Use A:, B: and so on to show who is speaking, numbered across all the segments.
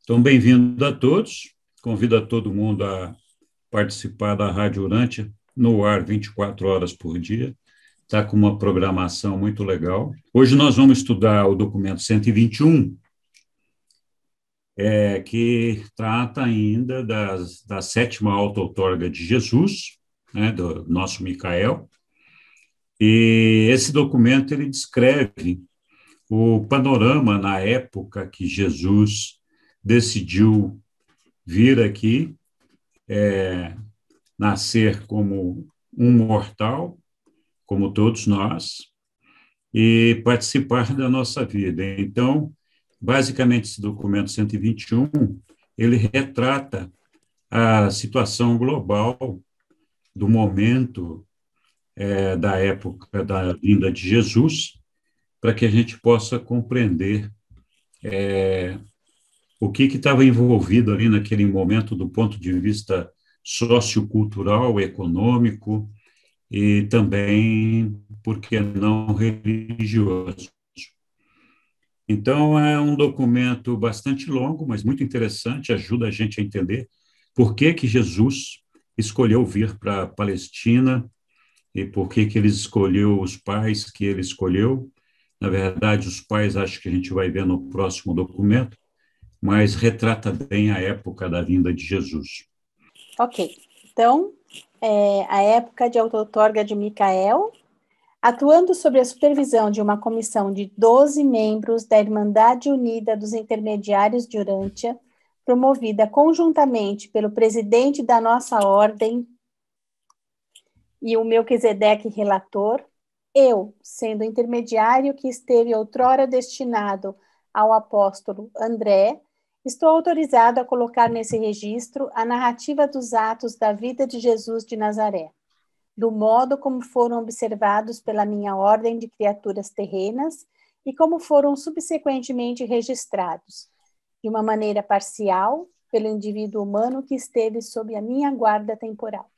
A: Então, bem-vindo a todos. Convido a todo mundo a participar da Rádio Urântia, no ar 24 horas por dia. Está com uma programação muito legal. Hoje nós vamos estudar o documento 121, que trata ainda da sétima auto-outorga de Jesus, né, do nosso Micael. E esse documento ele descreve o panorama na época que Jesus decidiu vir aqui, nascer como um mortal, como todos nós, e participar da nossa vida. Então, basicamente, esse documento 121, ele retrata a situação global do momento, da época da vinda de Jesus, para que a gente possa compreender o que estava envolvido ali naquele momento do ponto de vista sociocultural, econômico e também, por que não, religioso. Então, é um documento bastante longo, mas muito interessante, ajuda a gente a entender por que Jesus escolheu vir para a Palestina e por que ele escolheu os pais que ele escolheu. Na verdade, os pais, acho que a gente vai ver no próximo documento, mas retrata bem a época da vinda de Jesus.
B: Ok, então, a época de auto-outorga de Micael, atuando sob a supervisão de uma comissão de 12 membros da Irmandade Unida dos Intermediários de Urântia, promovida conjuntamente pelo presidente da nossa ordem e o Melquisedeque relator, eu, sendo intermediário que esteve outrora destinado ao apóstolo André, estou autorizado a colocar nesse registro a narrativa dos atos da vida de Jesus de Nazaré, do modo como foram observados pela minha ordem de criaturas terrenas e como foram subsequentemente registrados, de uma maneira parcial, pelo indivíduo humano que esteve sob a minha guarda temporal.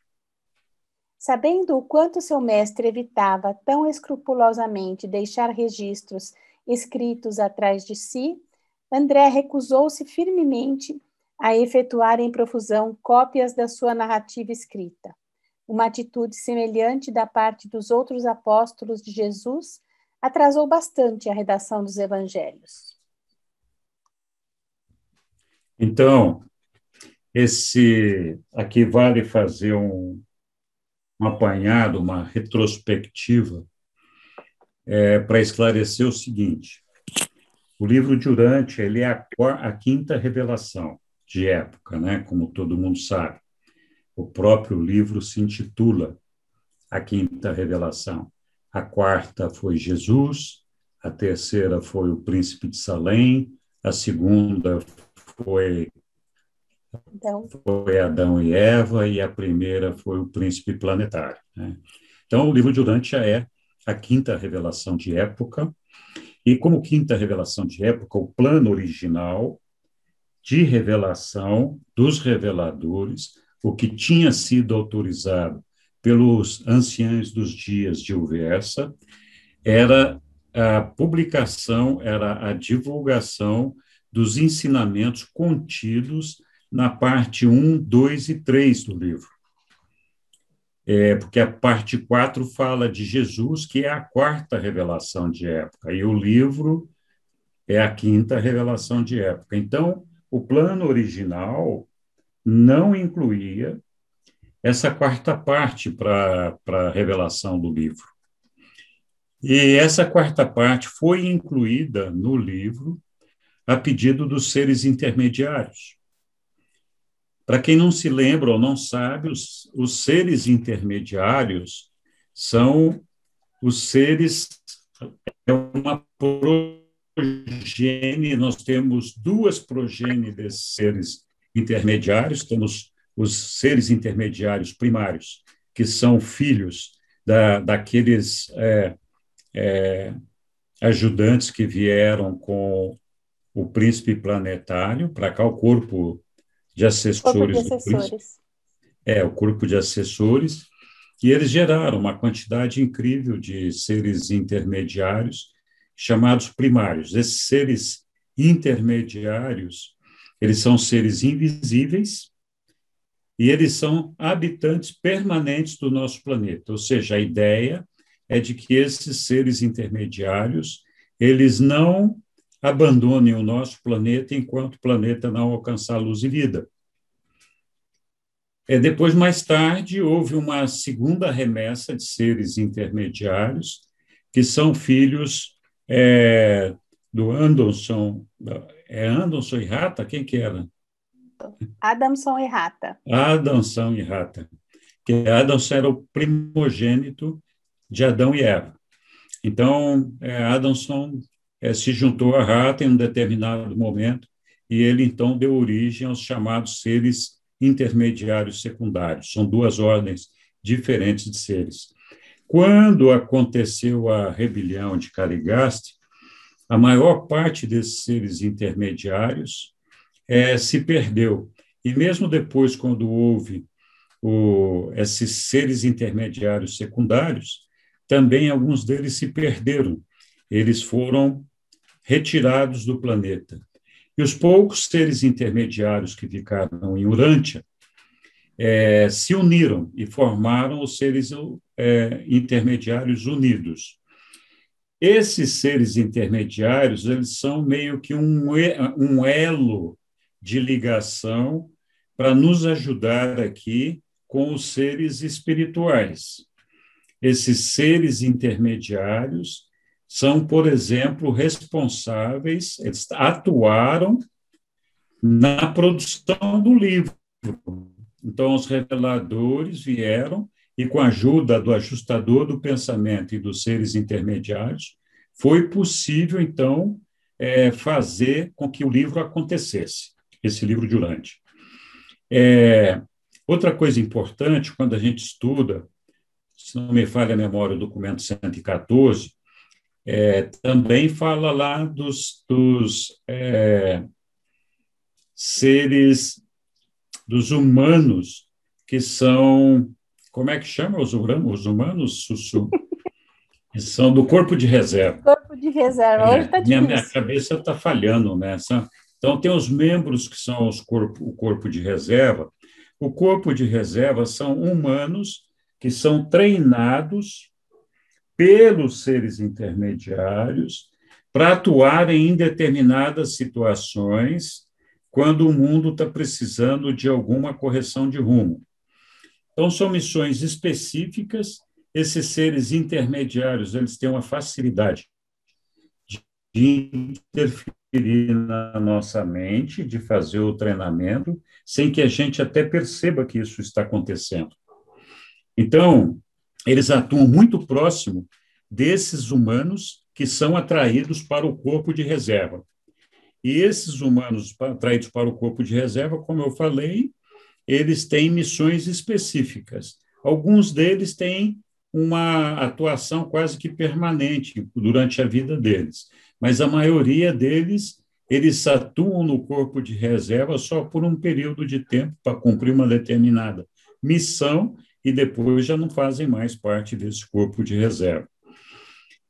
B: Sabendo o quanto seu mestre evitava tão escrupulosamente deixar registros escritos atrás de si, André recusou-se firmemente a efetuar em profusão cópias da sua narrativa escrita. Uma atitude semelhante da parte dos outros apóstolos de Jesus atrasou bastante a redação dos evangelhos.
A: Então, aqui vale fazer um apanhado, uma retrospectiva, para esclarecer o seguinte: o livro de Urântia, ele é a quinta revelação de época, né? Como todo mundo sabe. O próprio livro se intitula A Quinta Revelação. A quarta foi Jesus, a terceira foi o Príncipe de Salém, a segunda foi Adão e Eva, e a primeira foi o Príncipe Planetário, né? Então, o livro de Urântia é a quinta revelação de época, e como quinta revelação de época, o plano original de revelação dos reveladores, o que tinha sido autorizado pelos anciãos dos dias de Uversa, era a publicação, era a divulgação dos ensinamentos contidos na parte 1, 2 e 3 do livro. Porque a parte 4 fala de Jesus, que é a quarta revelação de época, e o livro é a quinta revelação de época. Então, o plano original não incluía essa quarta parte para a revelação do livro. E essa quarta parte foi incluída no livro a pedido dos seres intermediários. Para quem não se lembra ou não sabe, os seres intermediários são os seres, é uma progenie, nós temos duas progenies desses seres intermediários, temos os seres intermediários primários, que são filhos daqueles ajudantes que vieram com o príncipe planetário, para cá o corpo de assessores do príncipe, o corpo de assessores, e eles geraram uma quantidade incrível de seres intermediários chamados primários. Esses seres intermediários, Eles são seres invisíveis e eles são habitantes permanentes do nosso planeta. Ou seja, a ideia é de que esses seres intermediários, eles não abandonem o nosso planeta enquanto o planeta não alcançar luz e vida. Depois, mais tarde, houve uma segunda remessa de seres intermediários, que são filhos do Anderson. Anderson e Rata? Quem que era?
B: Adamson e Rata.
A: Adamson e Rata. Que Adamson era o primogênito de Adão e Eva. Então, Adamson se juntou a Rata em um determinado momento e ele, então, deu origem aos chamados seres intermediários secundários. São duas ordens diferentes de seres. Quando aconteceu a rebelião de Caligaste, a maior parte desses seres intermediários se perdeu. E mesmo depois, quando houve esses seres intermediários secundários, também alguns deles se perderam. Eles foram retirados do planeta. E os poucos seres intermediários que ficaram em Urântia se uniram e formaram os seres intermediários unidos. Esses seres intermediários, eles são meio que um elo de ligação para nos ajudar aqui com os seres espirituais. Esses seres intermediários são, por exemplo, responsáveis, eles atuaram na produção do livro. Então, os reveladores vieram e, com a ajuda do ajustador do pensamento e dos seres intermediários, foi possível, então, fazer com que o livro acontecesse, esse livro de Urântia. Outra coisa importante, quando a gente estuda, se não me falha a memória, o documento 114, também fala lá dos seres, dos humanos, que são, como é que chama os humanos, Sussu? Que são do corpo de reserva.
B: Corpo de reserva, hoje está difícil.
A: Minha cabeça está falhando nessa. Então, tem os membros que são o corpo de reserva. O corpo de reserva são humanos que são treinados pelos seres intermediários para atuarem em determinadas situações quando o mundo está precisando de alguma correção de rumo. Então, são missões específicas. Esses seres intermediários, eles têm uma facilidade de interferir na nossa mente, de fazer o treinamento, sem que a gente até perceba que isso está acontecendo. Então, eles atuam muito próximo desses humanos que são atraídos para o corpo de reserva. E esses humanos atraídos para o corpo de reserva, como eu falei, eles têm missões específicas. Alguns deles têm uma atuação quase que permanente durante a vida deles, mas a maioria deles, eles atuam no corpo de reserva só por um período de tempo para cumprir uma determinada missão e depois já não fazem mais parte desse corpo de reserva.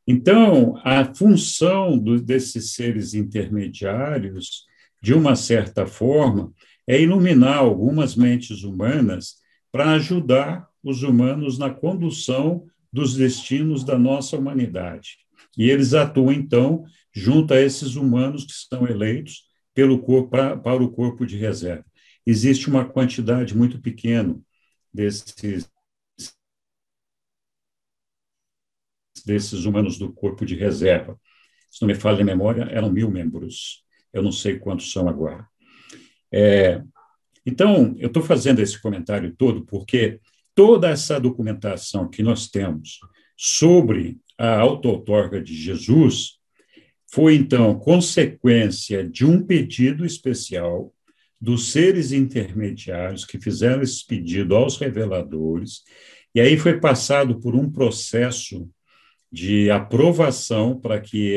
A: Então, a função desses seres intermediários, de uma certa forma, é iluminar algumas mentes humanas para ajudar os humanos na condução dos destinos da nossa humanidade. E eles atuam, então, junto a esses humanos que são eleitos para o corpo de reserva. Existe uma quantidade muito pequena desses humanos do corpo de reserva. Se não me falha a memória, eram 1.000 membros. Eu não sei quantos são agora. Então, eu estou fazendo esse comentário todo porque toda essa documentação que nós temos sobre a auto-outorga de Jesus foi, então, consequência de um pedido especial dos seres intermediários que fizeram esse pedido aos reveladores, e aí foi passado por um processo de aprovação para que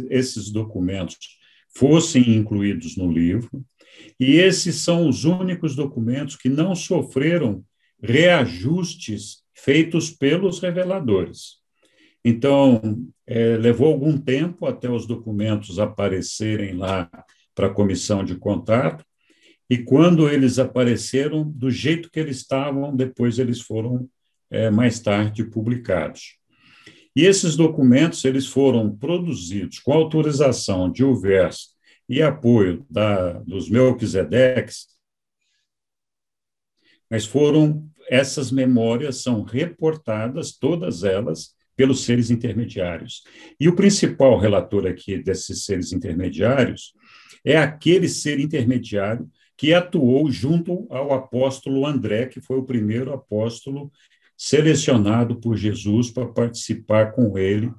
A: esses documentos fossem incluídos no livro, e esses são os únicos documentos que não sofreram reajustes feitos pelos reveladores. Então, levou algum tempo até os documentos aparecerem lá para a comissão de contato, e quando eles apareceram, do jeito que eles estavam, depois eles foram, mais tarde, publicados. E esses documentos eles foram produzidos com autorização de Uvers e apoio dos Melquisedeques, mas essas memórias são reportadas, todas elas, pelos seres intermediários. E o principal relator aqui desses seres intermediários é aquele ser intermediário que atuou junto ao apóstolo André, que foi o primeiro apóstolo selecionado por Jesus para participar com ele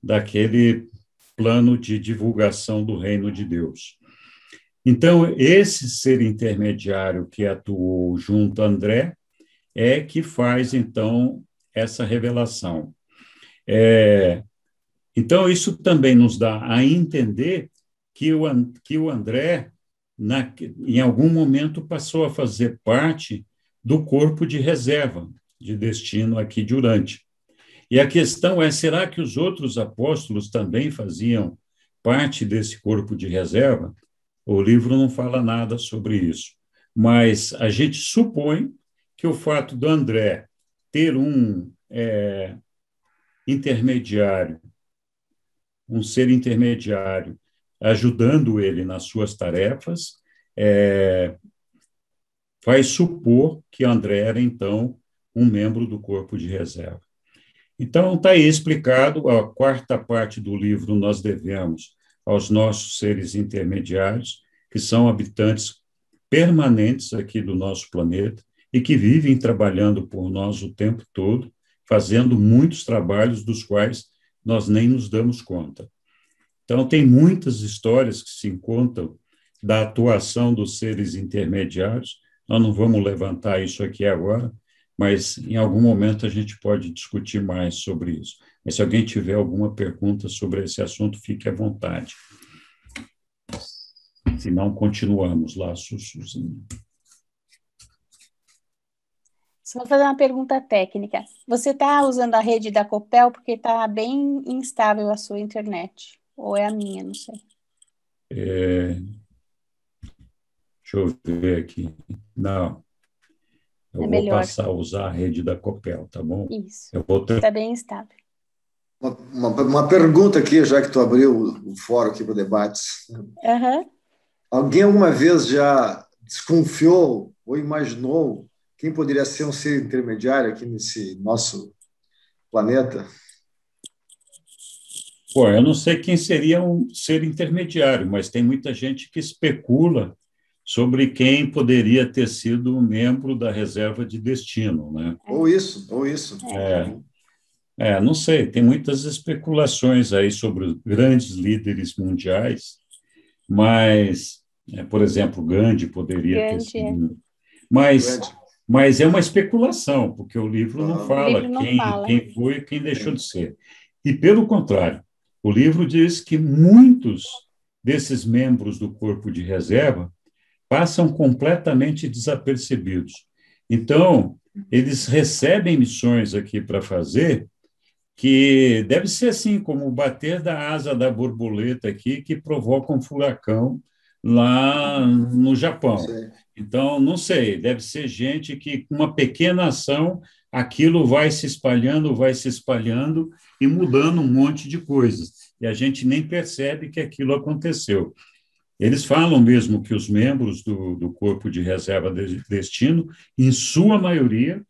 A: daquele plano de divulgação do reino de Deus. Então, esse ser intermediário que atuou junto a André é que faz, então, essa revelação. Então, isso também nos dá a entender que o André, em algum momento, passou a fazer parte do corpo de reserva de destino aqui de Urântia. E a questão é, será que os outros apóstolos também faziam parte desse corpo de reserva? O livro não fala nada sobre isso, mas a gente supõe que o fato do André ter um intermediário, um ser intermediário, ajudando ele nas suas tarefas, faz supor que André era, então, um membro do corpo de reserva. Então, está aí explicado, a quarta parte do livro nós devemos aos nossos seres intermediários, que são habitantes permanentes aqui do nosso planeta e que vivem trabalhando por nós o tempo todo, fazendo muitos trabalhos dos quais nós nem nos damos conta. Então, tem muitas histórias que se contam da atuação dos seres intermediários. Nós não vamos levantar isso aqui agora, mas em algum momento a gente pode discutir mais sobre isso. Mas se alguém tiver alguma pergunta sobre esse assunto, fique à vontade. Se não, continuamos lá, Sussuzinho.
B: Só vou fazer uma pergunta técnica. Você está usando a rede da Copel porque está bem instável a sua internet? Ou é a minha, não sei.
A: Deixa eu ver aqui. Não. Eu vou passar a usar a rede da Copel, tá bom?
B: Isso. Está bem instável.
C: Uma pergunta aqui, já que tu abriu o fórum aqui para debates.
B: Uhum.
C: Alguém alguma vez já desconfiou ou imaginou quem poderia ser um ser intermediário aqui nesse nosso planeta?
A: Pô, eu não sei quem seria um ser intermediário, mas tem muita gente que especula sobre quem poderia ter sido um membro da reserva de destino, né?
C: Ou isso.
A: Não sei, tem muitas especulações aí sobre os grandes líderes mundiais, mas, por exemplo, Gandhi poderia ter sido. Mas é uma especulação, porque o livro não fala quem foi e quem deixou de ser. E, pelo contrário, o livro diz que muitos desses membros do corpo de reserva passam completamente desapercebidos. Então, eles recebem missões aqui para fazer, que deve ser assim, como o bater da asa da borboleta aqui, que provoca um furacão lá no Japão.
C: Sim.
A: Então, não sei, deve ser gente que, com uma pequena ação, aquilo vai se espalhando e mudando um monte de coisas. E a gente nem percebe que aquilo aconteceu. Eles falam mesmo que os membros do corpo de reserva de destino, em sua maioria,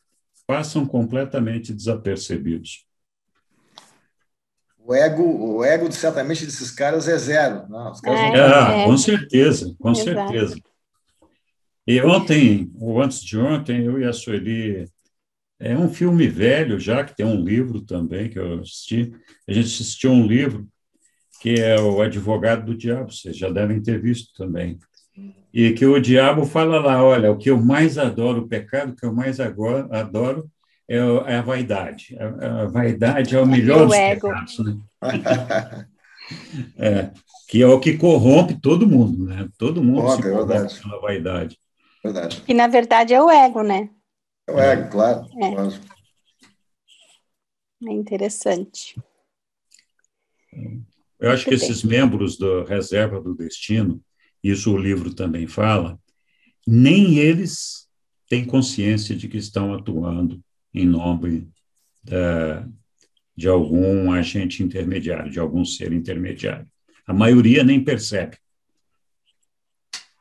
A: passam completamente desapercebidos.
C: O ego certamente desses caras é zero. Não, os caras
A: com certeza, com certeza. E ontem, ou antes de ontem, eu e a Sueli, é um filme velho já, que tem um livro também que eu assisti, a gente assistiu um livro que é O Advogado do Diabo, vocês já devem ter visto também, e que o diabo fala lá, olha, o que eu mais adoro, o pecado que eu mais adoro é a vaidade. A vaidade é o melhor dos pecados, né? Que é o que corrompe todo mundo, né? Todo mundo se corrompe pela vaidade.
C: Verdade.
B: Que, na verdade, é o ego, né?
C: É o ego, claro.
B: É interessante.
A: Eu acho que esses membros da reserva do destino, isso o livro também fala, nem eles têm consciência de que estão atuando em nome de algum agente intermediário, de algum ser intermediário. A maioria nem percebe.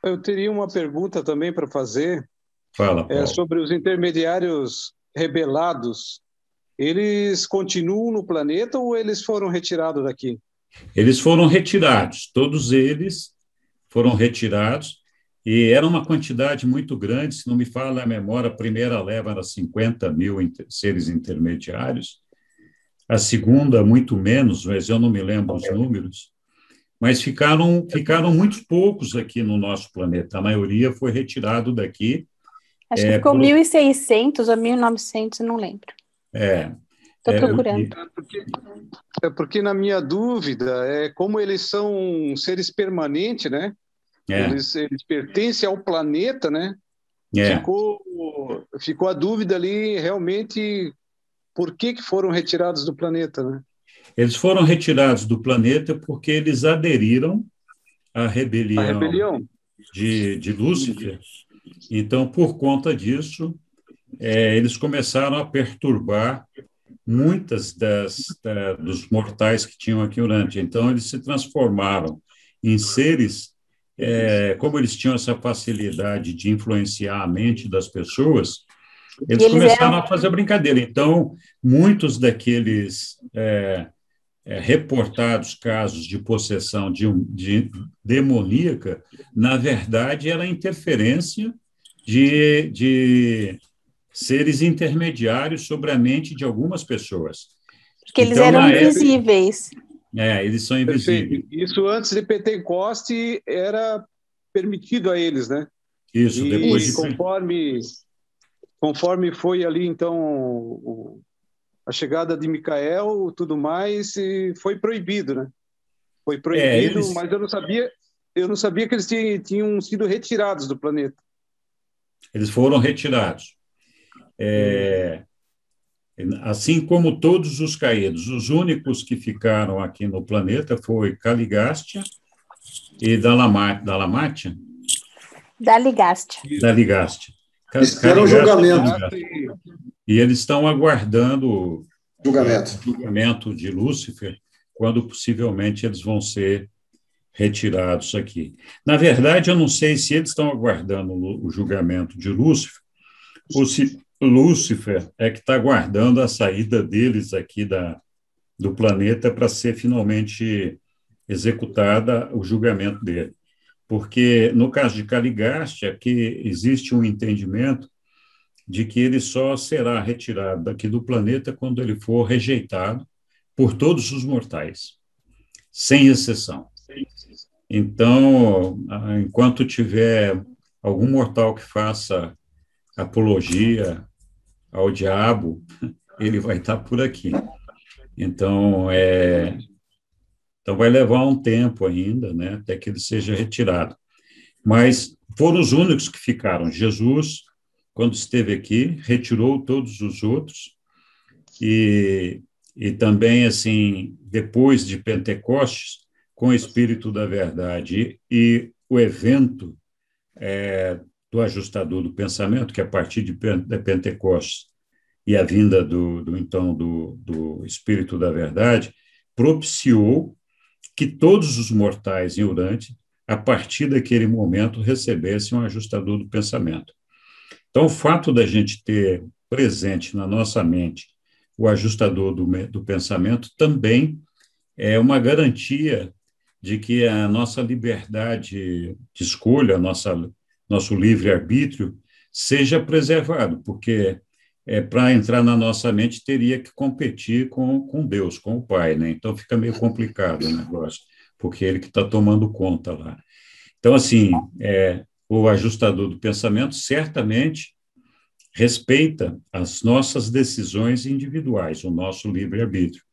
D: Eu teria uma pergunta também para fazer,
A: Fala, Paulo.
D: sobre os intermediários rebelados. Eles continuam no planeta ou eles foram retirados daqui?
A: Eles foram retirados, todos eles foram retirados, e era uma quantidade muito grande, se não me falha a memória, a primeira leva era 50 mil seres intermediários, a segunda, muito menos, mas eu não me lembro os números, mas ficaram muitos poucos aqui no nosso planeta, a maioria foi retirado daqui.
B: Acho que ficou 1.600 ou 1.900, não lembro. Estou procurando.
D: Porque na minha dúvida, como eles são seres permanentes, né? Eles pertencem ao planeta, né? Ficou a dúvida ali, realmente, por que foram retirados do planeta, né?
A: Eles foram retirados do planeta porque eles aderiram à rebelião de Lúcifer. Então, por conta disso, eles começaram a perturbar muitas dos mortais que tinham aqui durante. Então, eles se transformaram em seres, como eles tinham essa facilidade de influenciar a mente das pessoas, eles começaram a fazer brincadeira. Então, muitos daqueles reportados casos de possessão de demoníaca, na verdade, era interferência de seres intermediários sobre a mente de algumas pessoas.
B: Porque eles eram invisíveis.
A: Eles são invisíveis.
D: Perfeito. Isso antes de Pentecoste era permitido a eles, né?
A: Isso, depois de...
D: Conforme foi ali, então, a chegada de Micael, tudo mais, e foi proibido, né? Foi proibido, mas eu não sabia que eles tinham sido retirados do planeta.
A: Eles foram retirados. Assim como todos os caídos, os únicos que ficaram aqui no planeta foi Caligástia e Dalamátia. Daligástia.
C: Esperam julgamento.
A: E eles estão aguardando o
C: julgamento
A: de Lúcifer, quando possivelmente eles vão ser retirados aqui. Na verdade, eu não sei se eles estão aguardando o julgamento de Lúcifer, ou se Lúcifer é que está aguardando a saída deles aqui do planeta para ser finalmente executada o julgamento dele. Porque, no caso de Caligástia, que existe um entendimento de que ele só será retirado daqui do planeta quando ele for rejeitado por todos os mortais, sem exceção. Então, enquanto tiver algum mortal que faça apologia ao diabo, ele vai estar por aqui. Então, então vai levar um tempo ainda, né, até que ele seja retirado. Mas foram os únicos que ficaram. Jesus, quando esteve aqui, retirou todos os outros, e também, assim, depois de Pentecostes, com o Espírito da Verdade e o evento do ajustador do pensamento, que a partir de Pentecostes e a vinda do Espírito da Verdade, propiciou que todos os mortais em Urântia, a partir daquele momento, recebessem um ajustador do pensamento. Então, o fato da gente ter presente na nossa mente o ajustador do pensamento também é uma garantia de que a nossa liberdade de escolha, nosso livre-arbítrio, seja preservado, porque para entrar na nossa mente teria que competir com Deus, com o Pai, né? Então fica meio complicado o negócio, porque é ele que está tomando conta lá. Então, assim, o ajustador do pensamento certamente respeita as nossas decisões individuais, o nosso livre-arbítrio,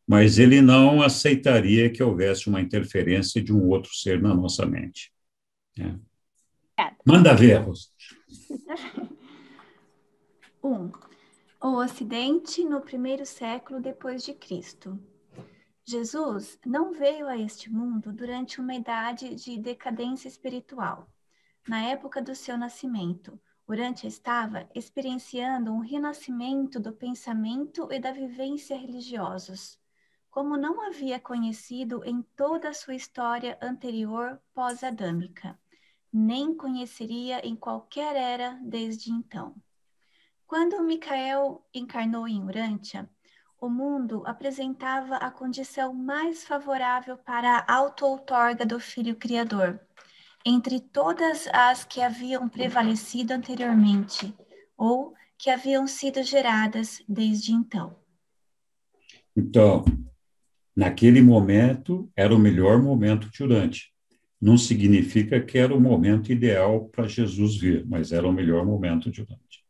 A: mas ele não aceitaria que houvesse uma interferência de um outro ser na nossa mente. Manda ver, Rosa.
E: 1. O Ocidente no primeiro século depois de Cristo. Jesus não veio a este mundo durante uma idade de decadência espiritual. Na época do seu nascimento, Urântia estava experienciando um renascimento do pensamento e da vivência religiosos, como não havia conhecido em toda a sua história anterior pós-adâmica, nem conheceria em qualquer era desde então. Quando Micael encarnou em Urântia, o mundo apresentava a condição mais favorável para a auto-outorga do Filho Criador, entre todas as que haviam prevalecido anteriormente, ou que haviam sido geradas desde então.
A: Então, naquele momento, era o melhor momento de Urântia. Não significa que era o momento ideal para Jesus vir, mas era o melhor momento de Urântia.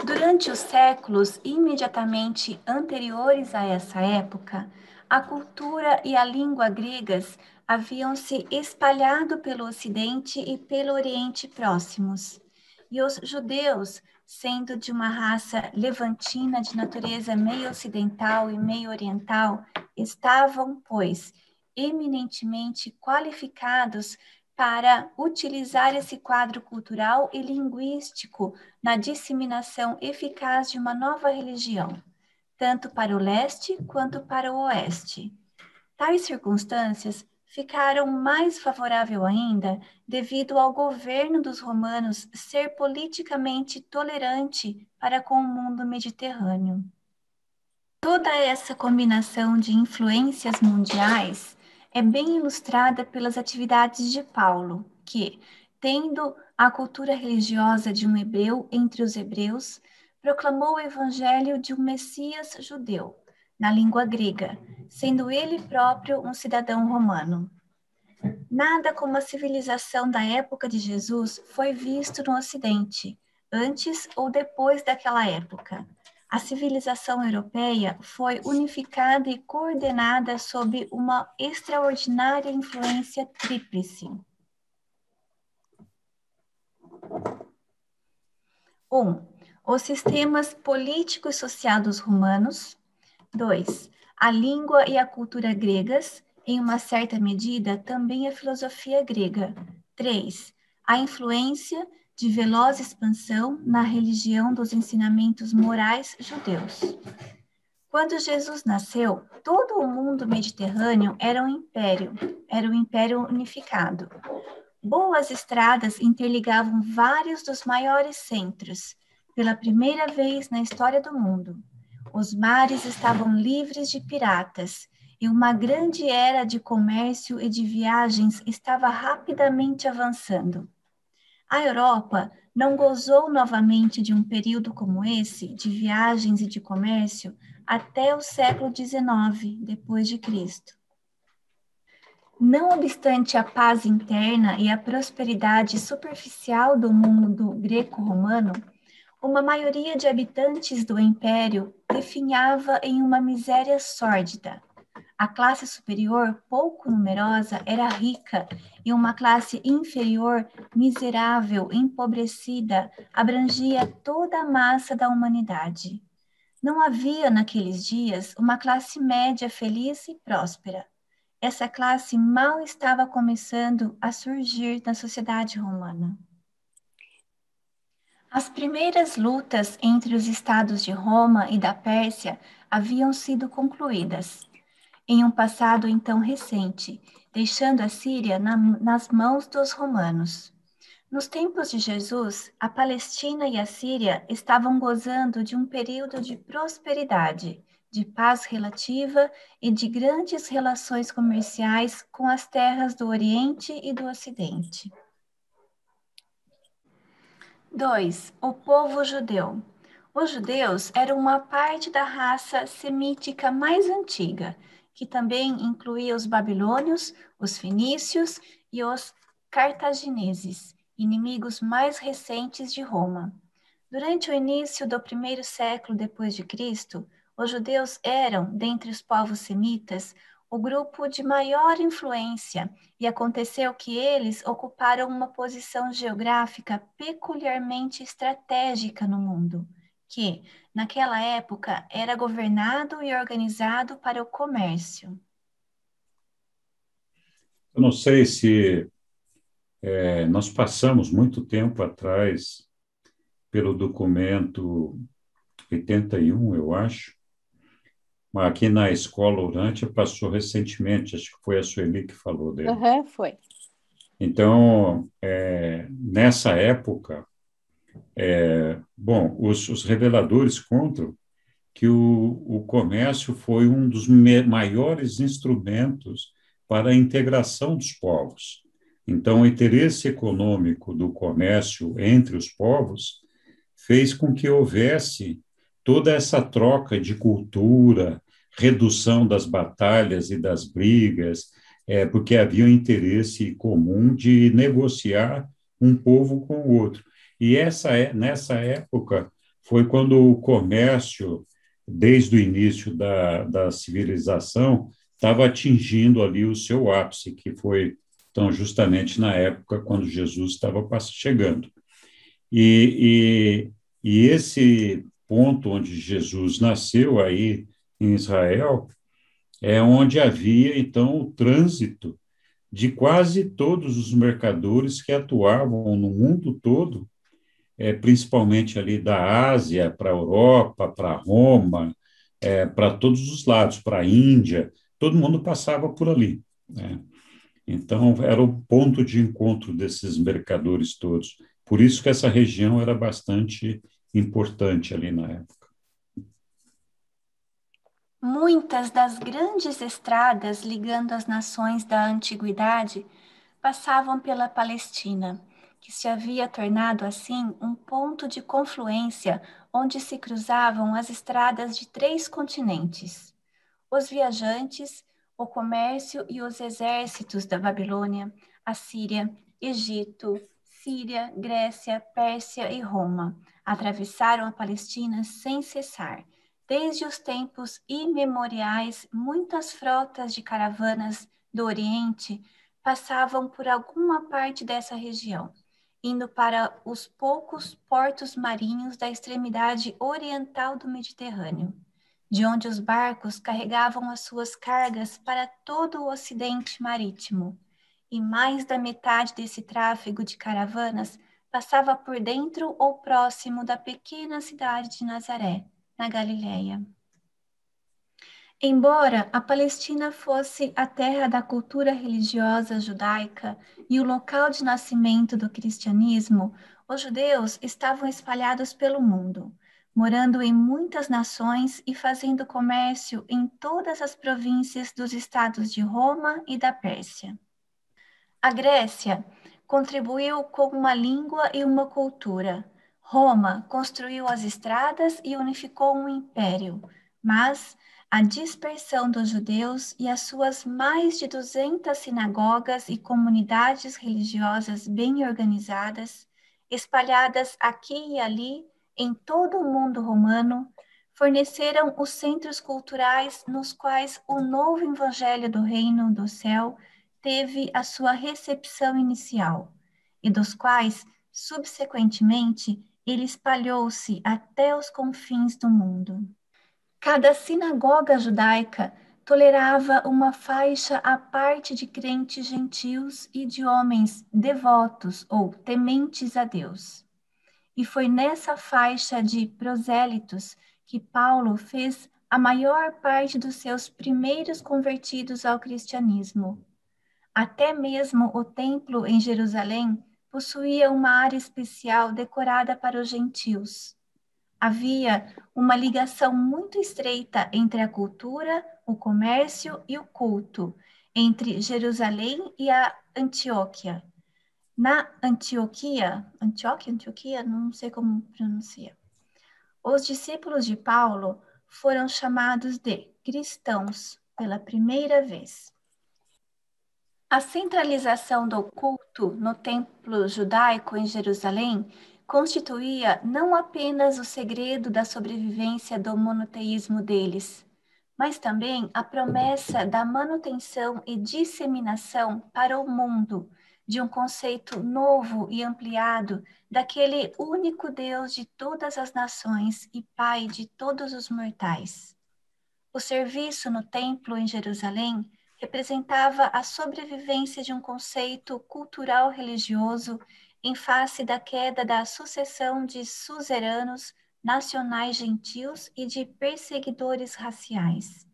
E: Durante os séculos imediatamente anteriores a essa época, a cultura e a língua gregas haviam se espalhado pelo Ocidente e pelo Oriente próximos. E os judeus, sendo de uma raça levantina de natureza meio ocidental e meio oriental, estavam, pois, eminentemente qualificados para utilizar esse quadro cultural e linguístico na disseminação eficaz de uma nova religião, tanto para o leste quanto para o oeste. Tais circunstâncias ficaram mais favoráveis ainda devido ao governo dos romanos ser politicamente tolerante para com o mundo mediterrâneo. Toda essa combinação de influências mundiais é bem ilustrada pelas atividades de Paulo, que, tendo a cultura religiosa de um hebreu entre os hebreus, proclamou o evangelho de um Messias judeu, na língua grega, sendo ele próprio um cidadão romano. Nada como a civilização da época de Jesus foi visto no Ocidente, antes ou depois daquela época. A civilização europeia foi unificada e coordenada sob uma extraordinária influência tríplice. 1. Os sistemas político e social dos romanos. 2. A língua e a cultura gregas, em uma certa medida também a filosofia grega. 3. A influência de veloz expansão na religião dos ensinamentos morais judeus. Quando Jesus nasceu, todo o mundo mediterrâneo era um império unificado. Boas estradas interligavam vários dos maiores centros, pela primeira vez na história do mundo. Os mares estavam livres de piratas, e uma grande era de comércio e de viagens estava rapidamente avançando. A Europa não gozou novamente de um período como esse, de viagens e de comércio, até o século XIX, depois de Cristo. Não obstante a paz interna e a prosperidade superficial do mundo greco-romano, uma maioria de habitantes do império definhava em uma miséria sórdida. A classe superior, pouco numerosa, era rica, e uma classe inferior, miserável, empobrecida, abrangia toda a massa da humanidade. Não havia, naqueles dias, uma classe média feliz e próspera. Essa classe mal estava começando a surgir na sociedade romana. As primeiras lutas entre os estados de Roma e da Pérsia haviam sido concluídas, em um passado então recente, deixando a Síria nas mãos dos romanos. Nos tempos de Jesus, a Palestina e a Síria estavam gozando de um período de prosperidade, de paz relativa e de grandes relações comerciais com as terras do Oriente e do Ocidente. 2. O povo judeu. Os judeus eram uma parte da raça semítica mais antiga, que também incluía os babilônios, os fenícios e os cartagineses, inimigos mais recentes de Roma. Durante o início do primeiro século depois de Cristo, os judeus eram, dentre os povos semitas, o grupo de maior influência, e aconteceu que eles ocuparam uma posição geográfica peculiarmente estratégica no mundo, que, naquela época, era governado e organizado para o comércio?
A: Eu não sei se nós passamos muito tempo atrás pelo documento 81, eu acho, mas aqui na Escola Urântia passou recentemente, acho que foi a Sueli que falou dele.
B: Foi.
A: Então, nessa época, bom, os reveladores contam que o comércio foi um dos maiores instrumentos para a integração dos povos. Então, o interesse econômico do comércio entre os povos fez com que houvesse toda essa troca de cultura, redução das batalhas e das brigas, porque havia um interesse comum de negociar um povo com o outro. E nessa época foi quando o comércio, desde o início da civilização, estava atingindo ali o seu ápice, que foi então justamente na época quando Jesus estava chegando. E esse ponto onde Jesus nasceu, aí em Israel, é onde havia, então, o trânsito de quase todos os mercadores que atuavam no mundo todo, principalmente ali da Ásia para a Europa, para Roma, para todos os lados, para a Índia, todo mundo passava por ali, né? Então, era o ponto de encontro desses mercadores todos. Por isso que essa região era bastante importante ali na época.
E: Muitas das grandes estradas ligando as nações da antiguidade passavam pela Palestina, que se havia tornado assim um ponto de confluência onde se cruzavam as estradas de 3 continentes. Os viajantes, o comércio e os exércitos da Babilônia, Assíria, Egito, Síria, Grécia, Pérsia e Roma atravessaram a Palestina sem cessar. Desde os tempos imemoriais, muitas frotas de caravanas do Oriente passavam por alguma parte dessa região, indo para os poucos portos marinhos da extremidade oriental do Mediterrâneo, de onde os barcos carregavam as suas cargas para todo o ocidente marítimo. E mais da metade desse tráfego de caravanas passava por dentro ou próximo da pequena cidade de Nazaré, na Galileia. Embora a Palestina fosse a terra da cultura religiosa judaica e o local de nascimento do cristianismo, os judeus estavam espalhados pelo mundo, morando em muitas nações e fazendo comércio em todas as províncias dos estados de Roma e da Pérsia. A Grécia contribuiu com uma língua e uma cultura. Roma construiu as estradas e unificou um império, mas a dispersão dos judeus e as suas mais de 200 sinagogas e comunidades religiosas bem organizadas, espalhadas aqui e ali em todo o mundo romano, forneceram os centros culturais nos quais o novo evangelho do reino do céu teve a sua recepção inicial, e dos quais, subsequentemente, ele espalhou-se até os confins do mundo. Cada sinagoga judaica tolerava uma faixa à parte de crentes gentios e de homens devotos ou tementes a Deus. E foi nessa faixa de prosélitos que Paulo fez a maior parte dos seus primeiros convertidos ao cristianismo. Até mesmo o templo em Jerusalém possuía uma área especial decorada para os gentios. Havia uma ligação muito estreita entre a cultura, o comércio e o culto, entre Jerusalém e a Antioquia. Na Antioquia, não sei como pronuncia, os discípulos de Paulo foram chamados de cristãos pela primeira vez. A centralização do culto no templo judaico em Jerusalém constituía não apenas o segredo da sobrevivência do monoteísmo deles, mas também a promessa da manutenção e disseminação para o mundo de um conceito novo e ampliado daquele único Deus de todas as nações e Pai de todos os mortais. O serviço no templo em Jerusalém representava a sobrevivência de um conceito cultural religioso em face da queda da sucessão de suzeranos nacionais gentios e de perseguidores raciais.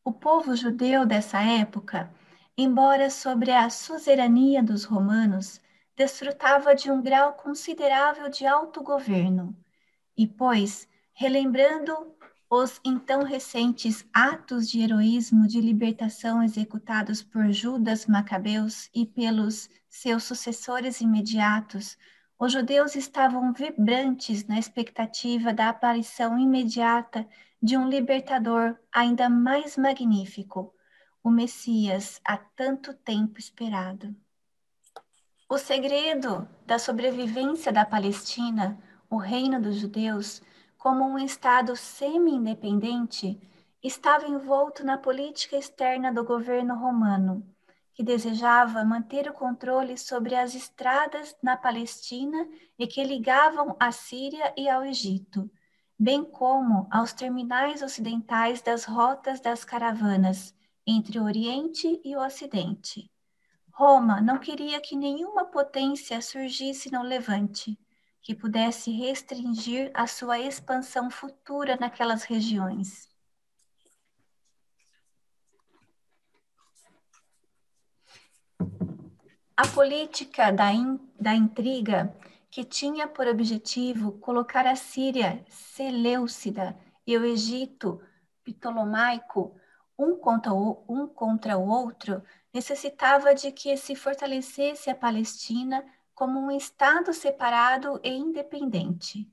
E: O povo judeu dessa época, embora sobre a suzerania dos romanos, desfrutava de um grau considerável de autogoverno, e pois, relembrando os então recentes atos de heroísmo de libertação executados por Judas Macabeus e pelos seus sucessores imediatos, os judeus estavam vibrantes na expectativa da aparição imediata de um libertador ainda mais magnífico, o Messias há tanto tempo esperado. O segredo da sobrevivência da Palestina, o reino dos judeus, como um Estado semi-independente, estava envolto na política externa do governo romano, que desejava manter o controle sobre as estradas na Palestina e que ligavam à Síria e ao Egito, bem como aos terminais ocidentais das rotas das caravanas entre o Oriente e o Ocidente. Roma não queria que nenhuma potência surgisse no Levante, que pudesse restringir a sua expansão futura naquelas regiões. A política da intriga, que tinha por objetivo colocar a Síria seleucida e o Egito ptolomaico um contra o outro, necessitava de que se fortalecesse a Palestina como um Estado separado e independente.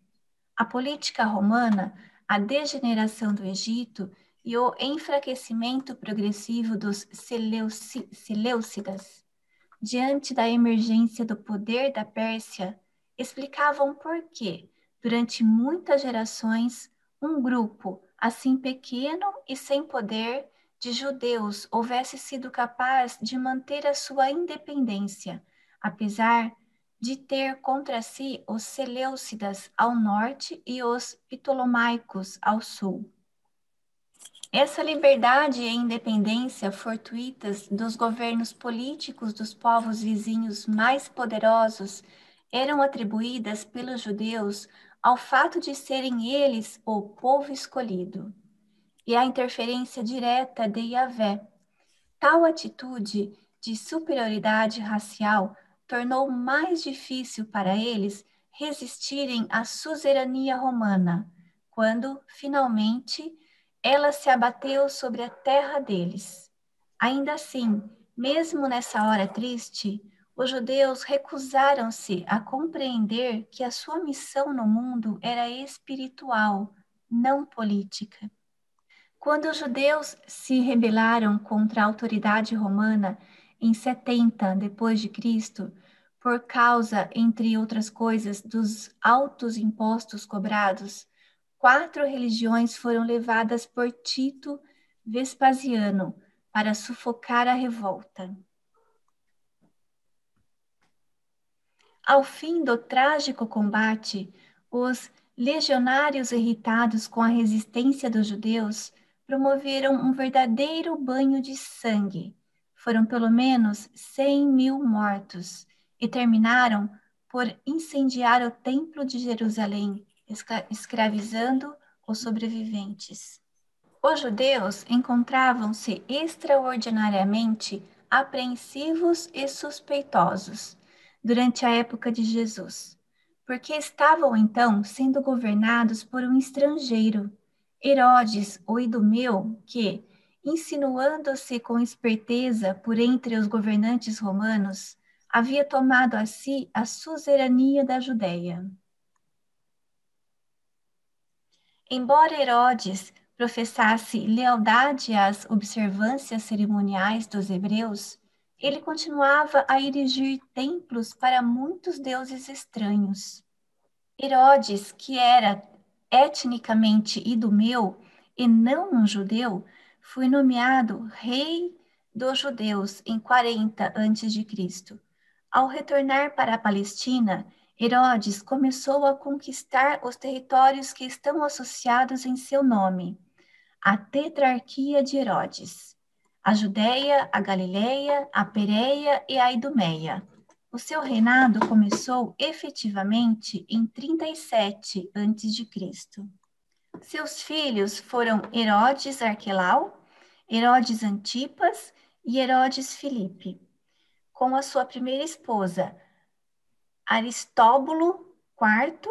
E: A política romana, a degeneração do Egito e o enfraquecimento progressivo dos seleucidas, diante da emergência do poder da Pérsia, explicavam por que, durante muitas gerações, um grupo, assim pequeno e sem poder, de judeus houvesse sido capaz de manter a sua independência, apesar de ter contra si os seleucidas ao norte e os ptolomaicos ao sul. Essa liberdade e independência fortuitas dos governos políticos dos povos vizinhos mais poderosos eram atribuídas pelos judeus ao fato de serem eles o povo escolhido e à interferência direta de Yahvé. Tal atitude de superioridade racial tornou mais difícil para eles resistirem à suzerania romana, quando, finalmente, ela se abateu sobre a terra deles. Ainda assim, mesmo nessa hora triste, os judeus recusaram-se a compreender que a sua missão no mundo era espiritual, não política. Quando os judeus se rebelaram contra a autoridade romana em 70 depois de Cristo, por causa, entre outras coisas, dos altos impostos cobrados, 4 religiões foram levadas por Tito Vespasiano para sufocar a revolta. Ao fim do trágico combate, os legionários irritados com a resistência dos judeus promoveram um verdadeiro banho de sangue. Foram pelo menos 100.000 mortos e terminaram por incendiar o templo de Jerusalém, escravizando os sobreviventes. Os judeus encontravam-se extraordinariamente apreensivos e suspeitosos durante a época de Jesus, porque estavam então sendo governados por um estrangeiro, Herodes, o Idumeu, que, insinuando-se com esperteza por entre os governantes romanos, havia tomado a si a suzerania da Judéia. Embora Herodes professasse lealdade às observâncias cerimoniais dos hebreus, ele continuava a erigir templos para muitos deuses estranhos. Herodes, que era etnicamente idumeu e não um judeu, foi nomeado rei dos judeus em 40 a.C. Ao retornar para a Palestina, Herodes começou a conquistar os territórios que estão associados em seu nome, a Tetrarquia de Herodes, a Judéia, a Galileia, a Pérea e a Idumeia. O seu reinado começou efetivamente em 37 a.C. Seus filhos foram Herodes Arquelau, Herodes Antipas e Herodes Filipe, com a sua primeira esposa, Aristóbulo IV,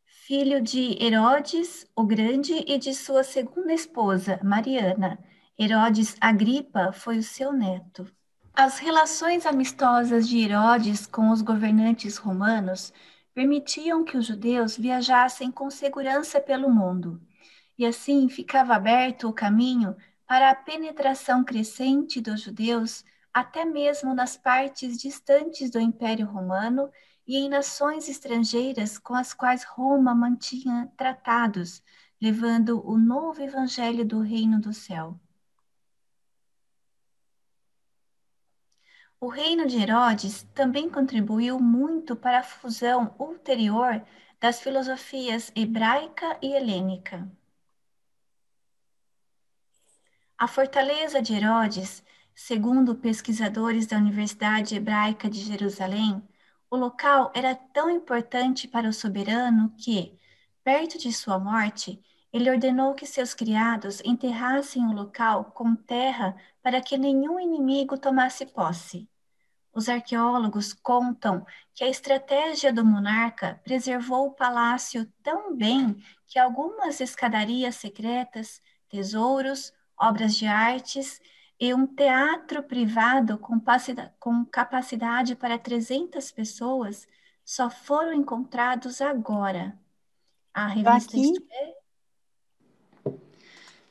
E: filho de Herodes o Grande, e de sua segunda esposa, Mariana. Herodes Agripa foi o seu neto. As relações amistosas de Herodes com os governantes romanos permitiam que os judeus viajassem com segurança pelo mundo, e assim ficava aberto o caminho para a penetração crescente dos judeus até mesmo nas partes distantes do Império Romano e em nações estrangeiras com as quais Roma mantinha tratados, levando o novo evangelho do Reino do Céu. O reino de Herodes também contribuiu muito para a fusão ulterior das filosofias hebraica e helênica. A fortaleza de Herodes, segundo pesquisadores da Universidade Hebraica de Jerusalém, o local era tão importante para o soberano que, perto de sua morte, ele ordenou que seus criados enterrassem o local com terra para que nenhum inimigo tomasse posse. Os arqueólogos contam que a estratégia do monarca preservou o palácio tão bem que algumas escadarias secretas, tesouros, obras de artes e um teatro privado com capacidade para 300 pessoas só foram encontrados agora. A revista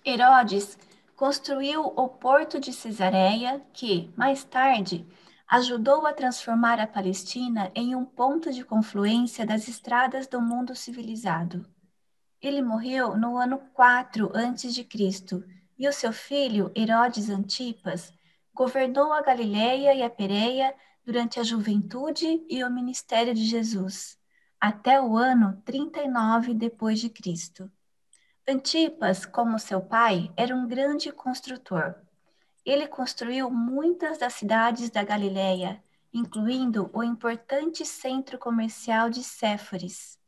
E: Herodes construiu o porto de Cesareia, que, mais tarde, ajudou a transformar a Palestina em um ponto de confluência das estradas do mundo civilizado. Ele morreu no ano 4 a.C., e o seu filho, Herodes Antipas, governou a Galileia e a Pérea durante a juventude e o ministério de Jesus, até o ano 39 d.C. Antipas, como seu pai, era um grande construtor. Ele construiu muitas das cidades da Galileia, incluindo o importante centro comercial de Séforis.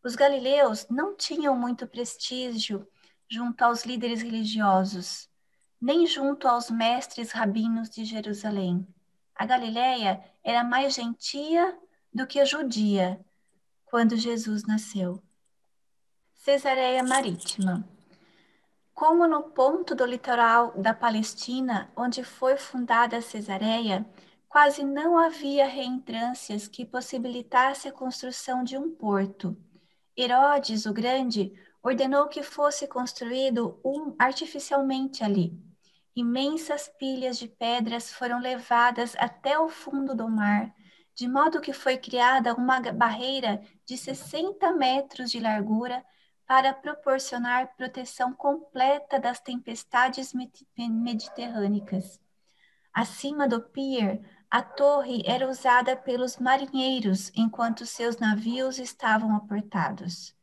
E: Os galileus não tinham muito prestígio junto aos líderes religiosos, nem junto aos mestres rabinos de Jerusalém. A Galileia era mais gentia do que judia quando Jesus nasceu. Cesareia Marítima. Como no ponto do litoral da Palestina, onde foi fundada Cesareia, quase não havia reentrâncias que possibilitasse a construção de um porto. Herodes o Grande ordenou que fosse construído um artificialmente ali. Imensas pilhas de pedras foram levadas até o fundo do mar, de modo que foi criada uma barreira de 60 metros de largura para proporcionar proteção completa das tempestades mediterrânicas. Acima do pier, a torre era usada pelos marinheiros enquanto seus navios estavam aportados.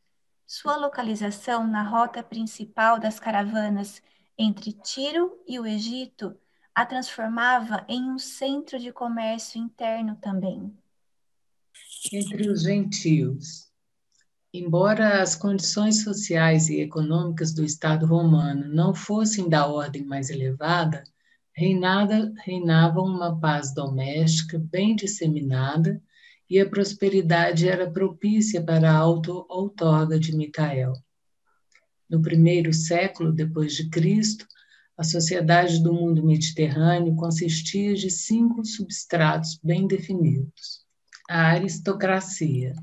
E: Sua localização na rota principal das caravanas entre Tiro e o Egito a transformava em um centro de comércio interno também.
F: Entre os gentios. Embora as condições sociais e econômicas do Estado romano não fossem da ordem mais elevada, reinava uma paz doméstica bem disseminada e a prosperidade era propícia para a auto-outorga de Micael. No primeiro século depois de Cristo, a sociedade do mundo mediterrâneo consistia de 5 substratos bem definidos. A aristocracia.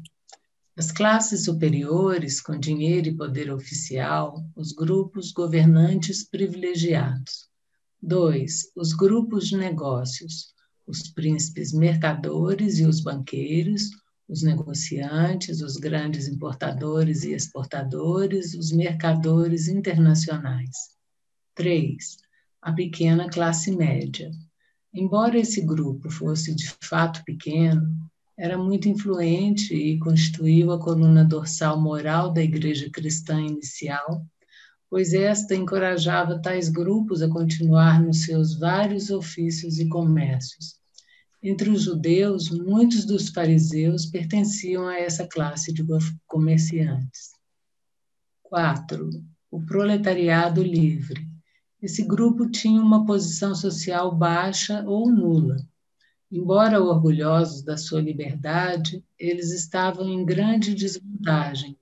F: As classes superiores, com dinheiro e poder oficial, os grupos governantes privilegiados. 2. Os grupos de negócios, os príncipes mercadores e os banqueiros, os negociantes, os grandes importadores e exportadores, os mercadores internacionais. 3. a pequena classe média. Embora esse grupo fosse de fato pequeno, era muito influente e constituiu a coluna dorsal moral da Igreja Cristã inicial, pois esta encorajava tais grupos a continuar nos seus vários ofícios e comércios. Entre os judeus, muitos dos fariseus pertenciam a essa classe de comerciantes. 4. O proletariado livre. Esse grupo tinha uma posição social baixa ou nula. Embora orgulhosos da sua liberdade, eles estavam em grande desvantagem,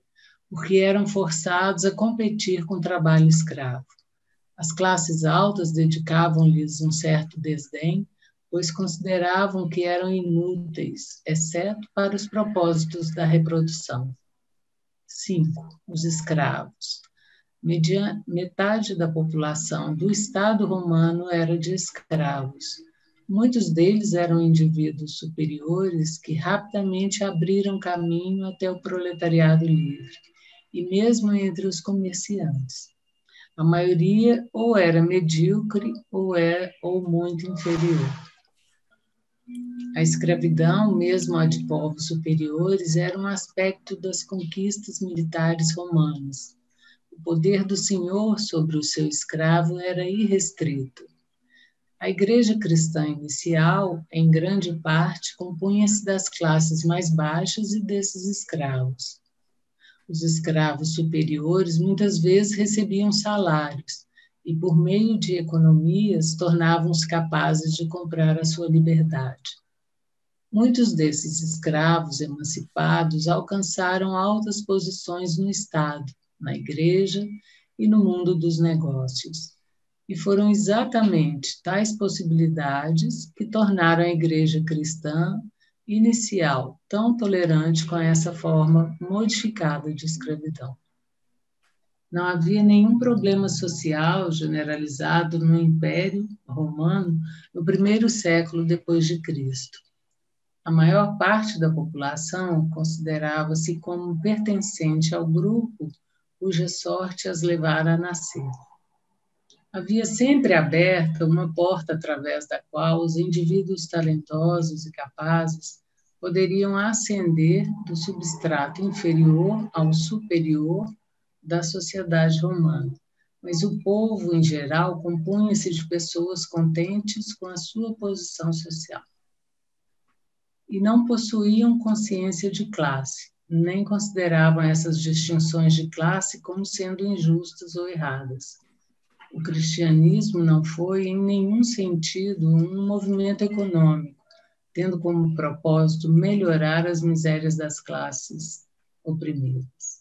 F: porque eram forçados a competir com o trabalho escravo. As classes altas dedicavam-lhes um certo desdém, pois consideravam que eram inúteis, exceto para os propósitos da reprodução. 5. Os escravos. Metade da população do Estado romano era de escravos. Muitos deles eram indivíduos superiores que rapidamente abriram caminho até o proletariado livre, e mesmo entre os comerciantes. A maioria ou era medíocre ou muito inferior. A escravidão, mesmo a de povos superiores, era um aspecto das conquistas militares romanas. O poder do senhor sobre o seu escravo era irrestrito. A Igreja Cristã inicial, em grande parte, compunha-se das classes mais baixas e desses escravos. Os escravos superiores muitas vezes recebiam salários e, por meio de economias, tornavam-se capazes de comprar a sua liberdade. Muitos desses escravos emancipados alcançaram altas posições no Estado, na Igreja e no mundo dos negócios. E foram exatamente tais possibilidades que tornaram a Igreja cristã inicial tão tolerante com essa forma modificada de escravidão. Não havia nenhum problema social generalizado no Império Romano no primeiro século depois de Cristo. A maior parte da população considerava-se como pertencente ao grupo cuja sorte as levara a nascer. Havia sempre aberta uma porta através da qual os indivíduos talentosos e capazes poderiam ascender do substrato inferior ao superior da sociedade romana, mas o povo, em geral, compunha-se de pessoas contentes com a sua posição social. E não possuíam consciência de classe, nem consideravam essas distinções de classe como sendo injustas ou erradas. O cristianismo não foi, em nenhum sentido, um movimento econômico, tendo como propósito melhorar as misérias das classes oprimidas.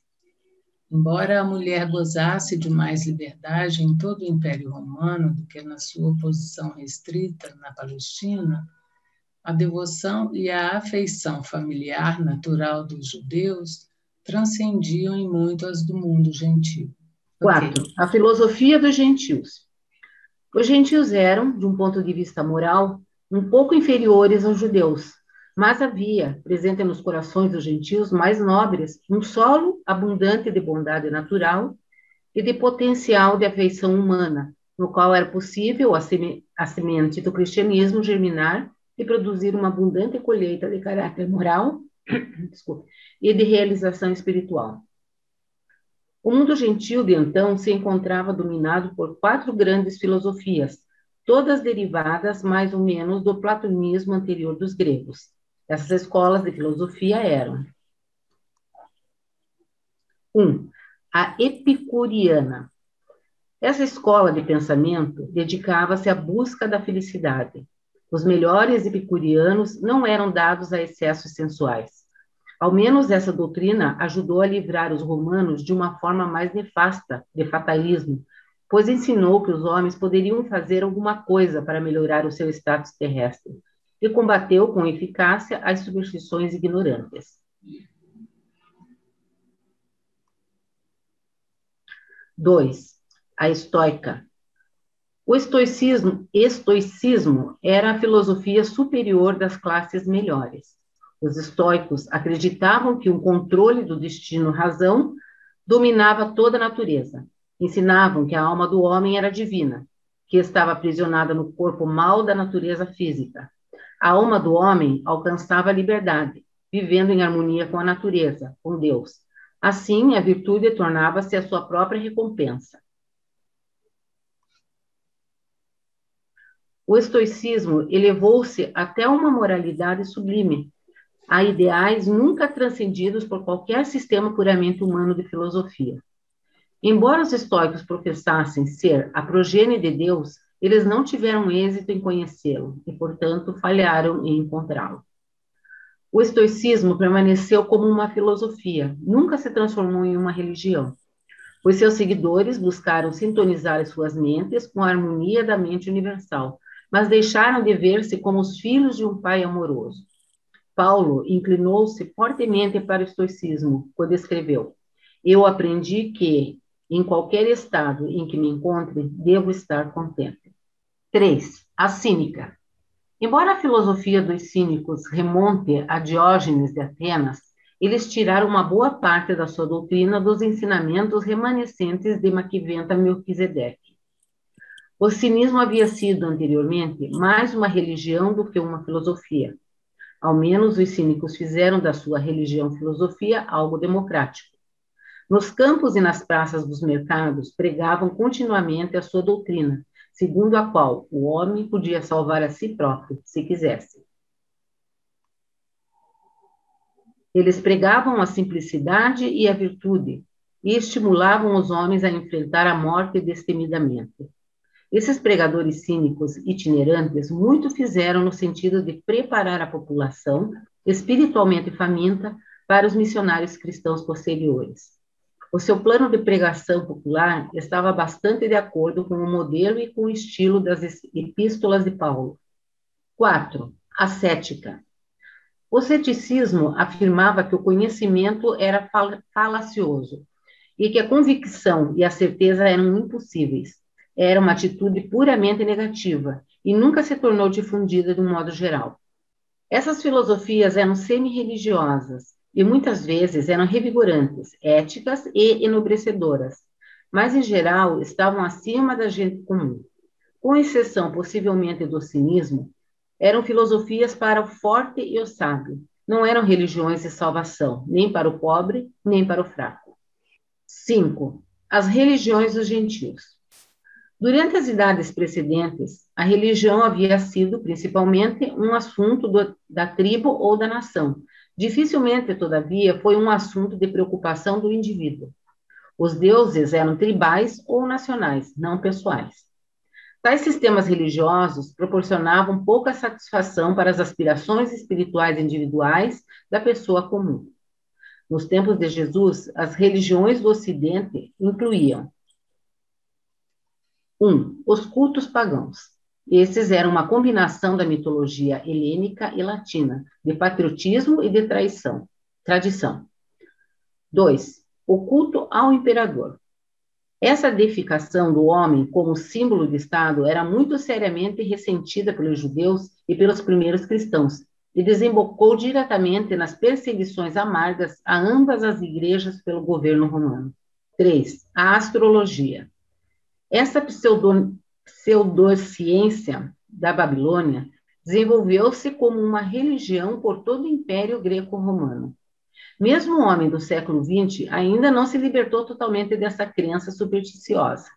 F: Embora a mulher gozasse de mais liberdade em todo o Império Romano do que na sua posição restrita na Palestina, a devoção e a afeição familiar natural dos judeus transcendiam em muito as do mundo gentil.
G: 4. A filosofia dos gentios. Os gentios eram, de um ponto de vista moral, um pouco inferiores aos judeus, mas havia, presente nos corações dos gentios mais nobres, um solo abundante de bondade natural e de potencial de afeição humana, no qual era possível a semente do cristianismo germinar e produzir uma abundante colheita de caráter moral e de realização espiritual. O mundo gentil de então se encontrava dominado por 4 grandes filosofias, todas derivadas mais ou menos do platonismo anterior dos gregos. Essas escolas de filosofia eram: 1. A epicuriana. Essa escola de pensamento dedicava-se à busca da felicidade. Os melhores epicurianos não eram dados a excessos sensuais. Ao menos essa doutrina ajudou a livrar os romanos de uma forma mais nefasta de fatalismo, pois ensinou que os homens poderiam fazer alguma coisa para melhorar o seu status terrestre, e combateu com eficácia as superstições ignorantes. 2. A estoica. O estoicismo era a filosofia superior das classes melhores. Os estoicos acreditavam que um controle do destino-razão dominava toda a natureza. Ensinavam que a alma do homem era divina que estava aprisionada no corpo mau da natureza física. A alma do homem alcançava a liberdade, vivendo em harmonia com a natureza, com Deus. Assim, a virtude tornava-se a sua própria recompensa. O estoicismo elevou-se até uma moralidade sublime, a ideais nunca transcendidos por qualquer sistema puramente humano de filosofia. Embora os estoicos professassem ser a progênie de Deus, eles não tiveram êxito em conhecê-lo e, portanto, falharam em encontrá-lo. O estoicismo permaneceu como uma filosofia, nunca se transformou em uma religião, pois seus seguidores buscaram sintonizar as suas mentes com a harmonia da mente universal, mas deixaram de ver-se como os filhos de um pai amoroso. Paulo inclinou-se fortemente para o estoicismo, quando escreveu: eu aprendi que, em qualquer estado em que me encontre, devo estar contente. 3. A cínica. Embora a filosofia dos cínicos remonte a Diógenes de Atenas, eles tiraram uma boa parte da sua doutrina dos ensinamentos remanescentes de Maquiventa Melquisedeque. O cinismo havia sido, anteriormente, mais uma religião do que uma filosofia. Ao menos os cínicos fizeram da sua religião-filosofia algo democrático. Nos campos e nas praças dos mercados, pregavam continuamente a sua doutrina, segundo a qual o homem podia salvar a si próprio, se quisesse. Eles pregavam a simplicidade e a virtude, e estimulavam os homens a enfrentar a morte destemidamente. Esses pregadores cínicos itinerantes muito fizeram no sentido de preparar a população, espiritualmente faminta, para os missionários cristãos posteriores. O seu plano de pregação popular estava bastante de acordo com o modelo e com o estilo das epístolas de Paulo. 4. A cética. O ceticismo afirmava que o conhecimento era falacioso e que a convicção e a certeza eram impossíveis. Era uma atitude puramente negativa e nunca se tornou difundida de um modo geral. Essas filosofias eram semi-religiosas e muitas vezes eram revigorantes, éticas e enobrecedoras, mas em geral estavam acima da gente comum. Com exceção possivelmente do cinismo, eram filosofias para o forte e o sábio, não eram religiões de salvação, nem para o pobre, nem para o fraco. 5. As religiões dos gentios. Durante as idades precedentes, a religião havia sido, principalmente, um assunto da tribo ou da nação. Dificilmente, todavia, foi um assunto de preocupação do indivíduo. Os deuses eram tribais ou nacionais, não pessoais. Tais sistemas religiosos proporcionavam pouca satisfação para as aspirações espirituais individuais da pessoa comum. Nos tempos de Jesus, as religiões do Ocidente incluíam 1. Os cultos pagãos. Esses eram uma combinação da mitologia helênica e latina, de patriotismo e de tradição. 2. O culto ao imperador. Essa deificação do homem como símbolo de Estado era muito seriamente ressentida pelos judeus e pelos primeiros cristãos, e desembocou diretamente nas perseguições amargas a ambas as igrejas pelo governo romano. 3. A astrologia. Essa pseudociência da Babilônia desenvolveu-se como uma religião por todo o Império Greco-Romano. Mesmo o homem do século XX ainda não se libertou totalmente dessa crença supersticiosa.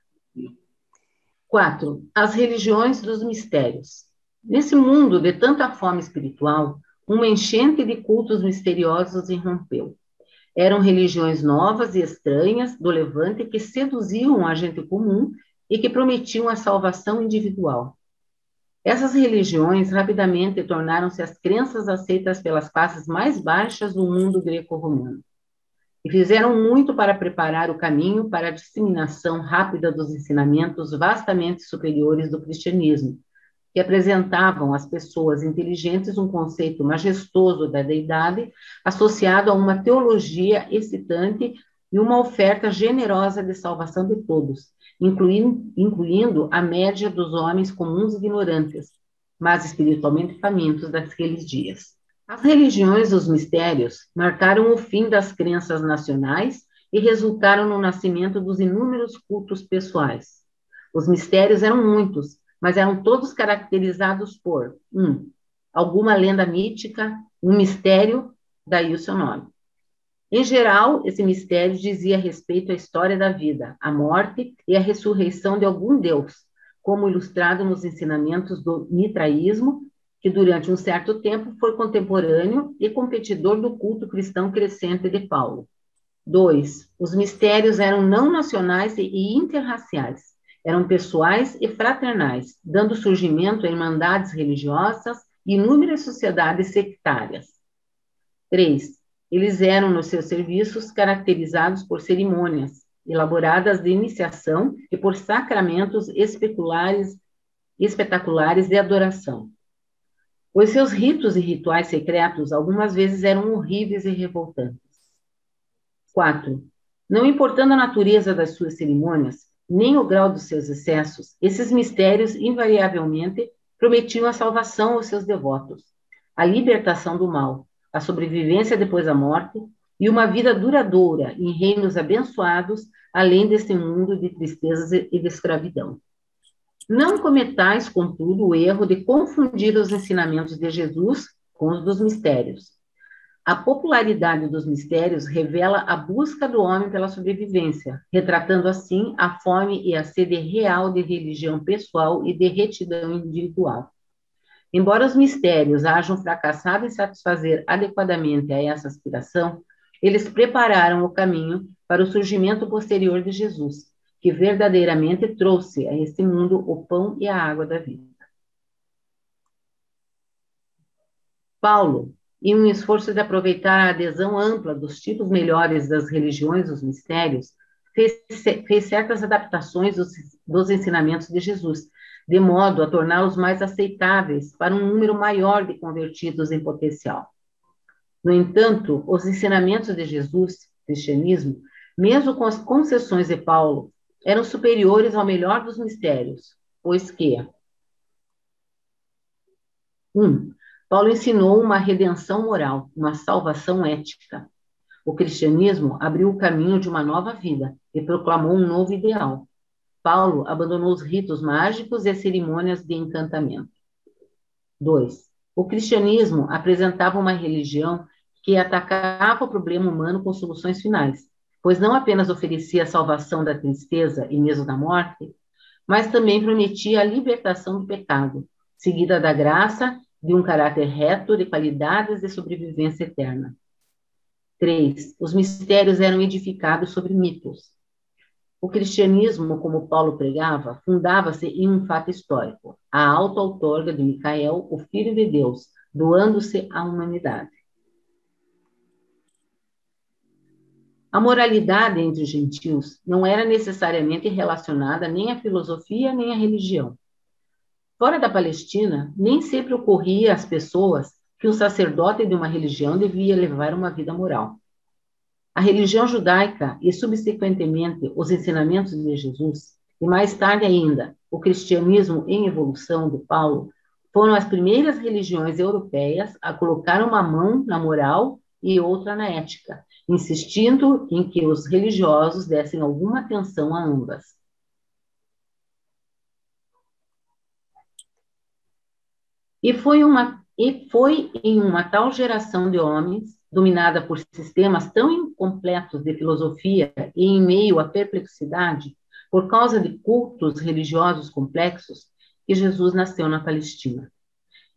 G: 4. As religiões dos mistérios. Nesse mundo de tanta fome espiritual, uma enchente de cultos misteriosos irrompeu. Eram religiões novas e estranhas do Levante que seduziam a gente comum e que prometiam a salvação individual. Essas religiões rapidamente tornaram-se as crenças aceitas pelas classes mais baixas do mundo greco-romano e fizeram muito para preparar o caminho para a disseminação rápida dos ensinamentos vastamente superiores do cristianismo, que apresentavam às pessoas inteligentes um conceito majestoso da deidade associado a uma teologia excitante e uma oferta generosa de salvação de todos, incluindo a média dos homens comuns e ignorantes, mas espiritualmente famintos daqueles dias. As religiões dos mistérios marcaram o fim das crenças nacionais e resultaram no nascimento dos inúmeros cultos pessoais. Os mistérios eram muitos, mas eram todos caracterizados por alguma lenda mítica, um mistério, daí o seu nome. Em geral, esse mistério dizia respeito à história da vida, à morte e à ressurreição de algum deus, como ilustrado nos ensinamentos do mitraísmo, que durante um certo tempo foi contemporâneo e competidor do culto cristão crescente de Paulo. 2. Os mistérios eram não nacionais e interraciais. Eram pessoais e fraternais, dando surgimento a irmandades religiosas e inúmeras sociedades sectárias. 3. Eles eram, nos seus serviços, caracterizados por cerimônias elaboradas de iniciação e por sacramentos espetaculares de adoração. Os seus ritos e rituais secretos algumas vezes eram horríveis e revoltantes. 4. Não importando a natureza das suas cerimônias, nem o grau dos seus excessos, esses mistérios invariavelmente prometiam a salvação aos seus devotos, a libertação do mal, a sobrevivência depois da morte e uma vida duradoura em reinos abençoados, além deste mundo de tristezas e de escravidão. Não cometais, contudo, o erro de confundir os ensinamentos de Jesus com os dos mistérios. A popularidade dos mistérios revela a busca do homem pela sobrevivência, retratando assim a fome e a sede real de religião pessoal e de retidão individual. Embora os mistérios hajam fracassado em satisfazer adequadamente a essa aspiração, eles prepararam o caminho para o surgimento posterior de Jesus, que verdadeiramente trouxe a este mundo o pão e a água da vida. Paulo, em um esforço de aproveitar a adesão ampla dos tipos melhores das religiões dos mistérios, fez certas adaptações dos ensinamentos de Jesus, de modo a torná-los mais aceitáveis para um número maior de convertidos em potencial. No entanto, os ensinamentos de Jesus, cristianismo, mesmo com as concessões de Paulo, eram superiores ao melhor dos mistérios, pois que 1. Paulo ensinou uma redenção moral, uma salvação ética. O cristianismo abriu o caminho de uma nova vida e proclamou um novo ideal. Paulo abandonou os ritos mágicos e as cerimônias de encantamento. 2. O cristianismo apresentava uma religião que atacava o problema humano com soluções finais, pois não apenas oferecia a salvação da tristeza e mesmo da morte, mas também prometia a libertação do pecado, seguida da graça de um caráter reto de qualidades de sobrevivência eterna. 3. Os mistérios eram edificados sobre mitos. O cristianismo, como Paulo pregava, fundava-se em um fato histórico, a alta outorga de Micael, o Filho de Deus, doando-se à humanidade. A moralidade entre os gentios não era necessariamente relacionada nem à filosofia nem à religião. Fora da Palestina, nem sempre ocorria às pessoas que o sacerdote de uma religião devia levar uma vida moral. A religião judaica e, subsequentemente, os ensinamentos de Jesus, e mais tarde ainda, o cristianismo em evolução de Paulo, foram as primeiras religiões europeias a colocar uma mão na moral e outra na ética, insistindo em que os religiosos dessem alguma atenção a ambas. E foi em uma tal geração de homens, dominada por sistemas tão incompletos de filosofia e em meio à perplexidade, por causa de cultos religiosos complexos, que Jesus nasceu na Palestina.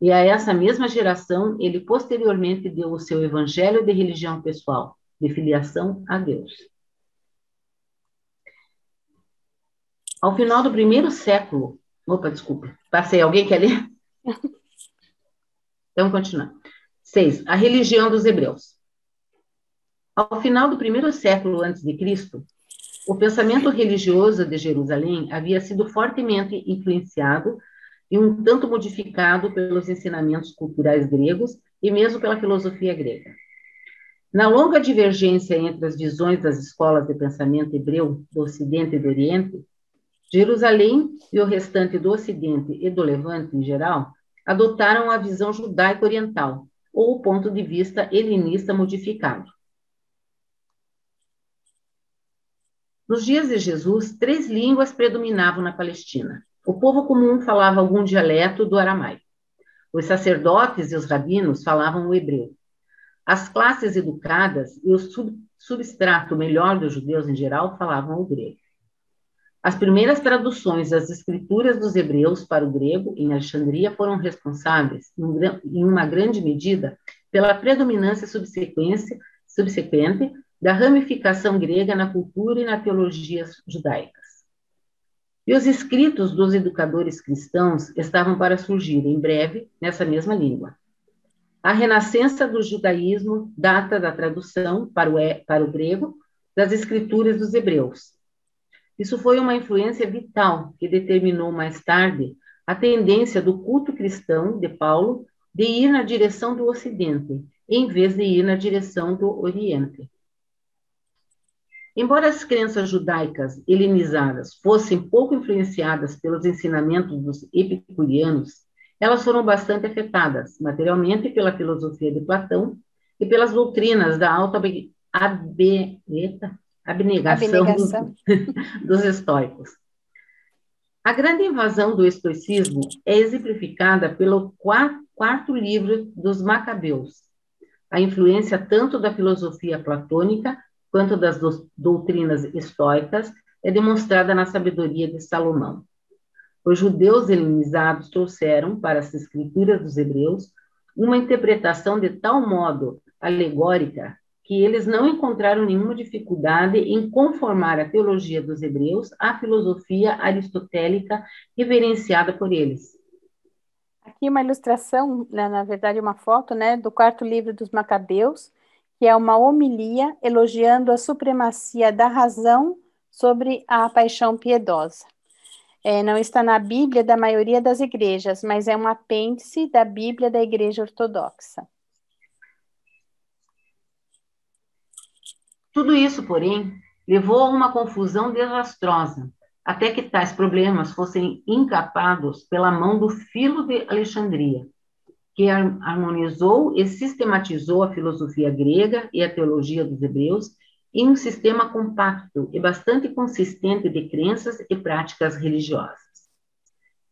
G: E a essa mesma geração, ele posteriormente deu o seu evangelho de religião pessoal, de filiação a Deus. Ao final do primeiro século... Opa, desculpa, passei. Alguém quer ler? Então, continuando. 6. A religião dos hebreus. Ao final do primeiro século a.C., o pensamento religioso de Jerusalém havia sido fortemente influenciado e um tanto modificado pelos ensinamentos culturais gregos e mesmo pela filosofia grega. Na longa divergência entre as visões das escolas de pensamento hebreu do Ocidente e do Oriente, Jerusalém e o restante do Ocidente e do Levante em geral adotaram a visão judaico-oriental, ou o ponto de vista helenista modificado. Nos dias de Jesus, 3 línguas predominavam na Palestina. O povo comum falava algum dialeto do aramaico. Os sacerdotes e os rabinos falavam o hebreu. As classes educadas e o substrato melhor dos judeus em geral falavam o grego. As primeiras traduções das escrituras dos hebreus para o grego em Alexandria foram responsáveis, em uma grande medida, pela predominância subsequente da ramificação grega na cultura e na teologia judaicas. E os escritos dos educadores cristãos estavam para surgir em breve nessa mesma língua. A renascença do judaísmo data da tradução para o grego das escrituras dos hebreus. Isso foi uma influência vital que determinou mais tarde a tendência do culto cristão de Paulo de ir na direção do Ocidente, em vez de ir na direção do Oriente. Embora as crenças judaicas helenizadas fossem pouco influenciadas pelos ensinamentos dos epicureanos, elas foram bastante afetadas materialmente pela filosofia de Platão e pelas doutrinas da abnegação dos estoicos. A grande invasão do estoicismo é exemplificada pelo quarto livro dos Macabeus. A influência tanto da filosofia platônica quanto das doutrinas estoicas é demonstrada na sabedoria de Salomão. Os judeus helenizados trouxeram para as escrituras dos hebreus uma interpretação de tal modo alegórica que eles não encontraram nenhuma dificuldade em conformar a teologia dos hebreus à filosofia aristotélica reverenciada por eles.
B: Aqui uma ilustração, né, na verdade uma foto, né, do quarto livro dos Macabeus, que é uma homilia elogiando a supremacia da razão sobre a paixão piedosa. Não está na Bíblia da maioria das igrejas, mas é um apêndice da Bíblia da Igreja Ortodoxa.
G: Tudo isso, porém, levou a uma confusão desastrosa, até que tais problemas fossem encapados pela mão do Filo de Alexandria, que harmonizou e sistematizou a filosofia grega e a teologia dos hebreus em um sistema compacto e bastante consistente de crenças e práticas religiosas.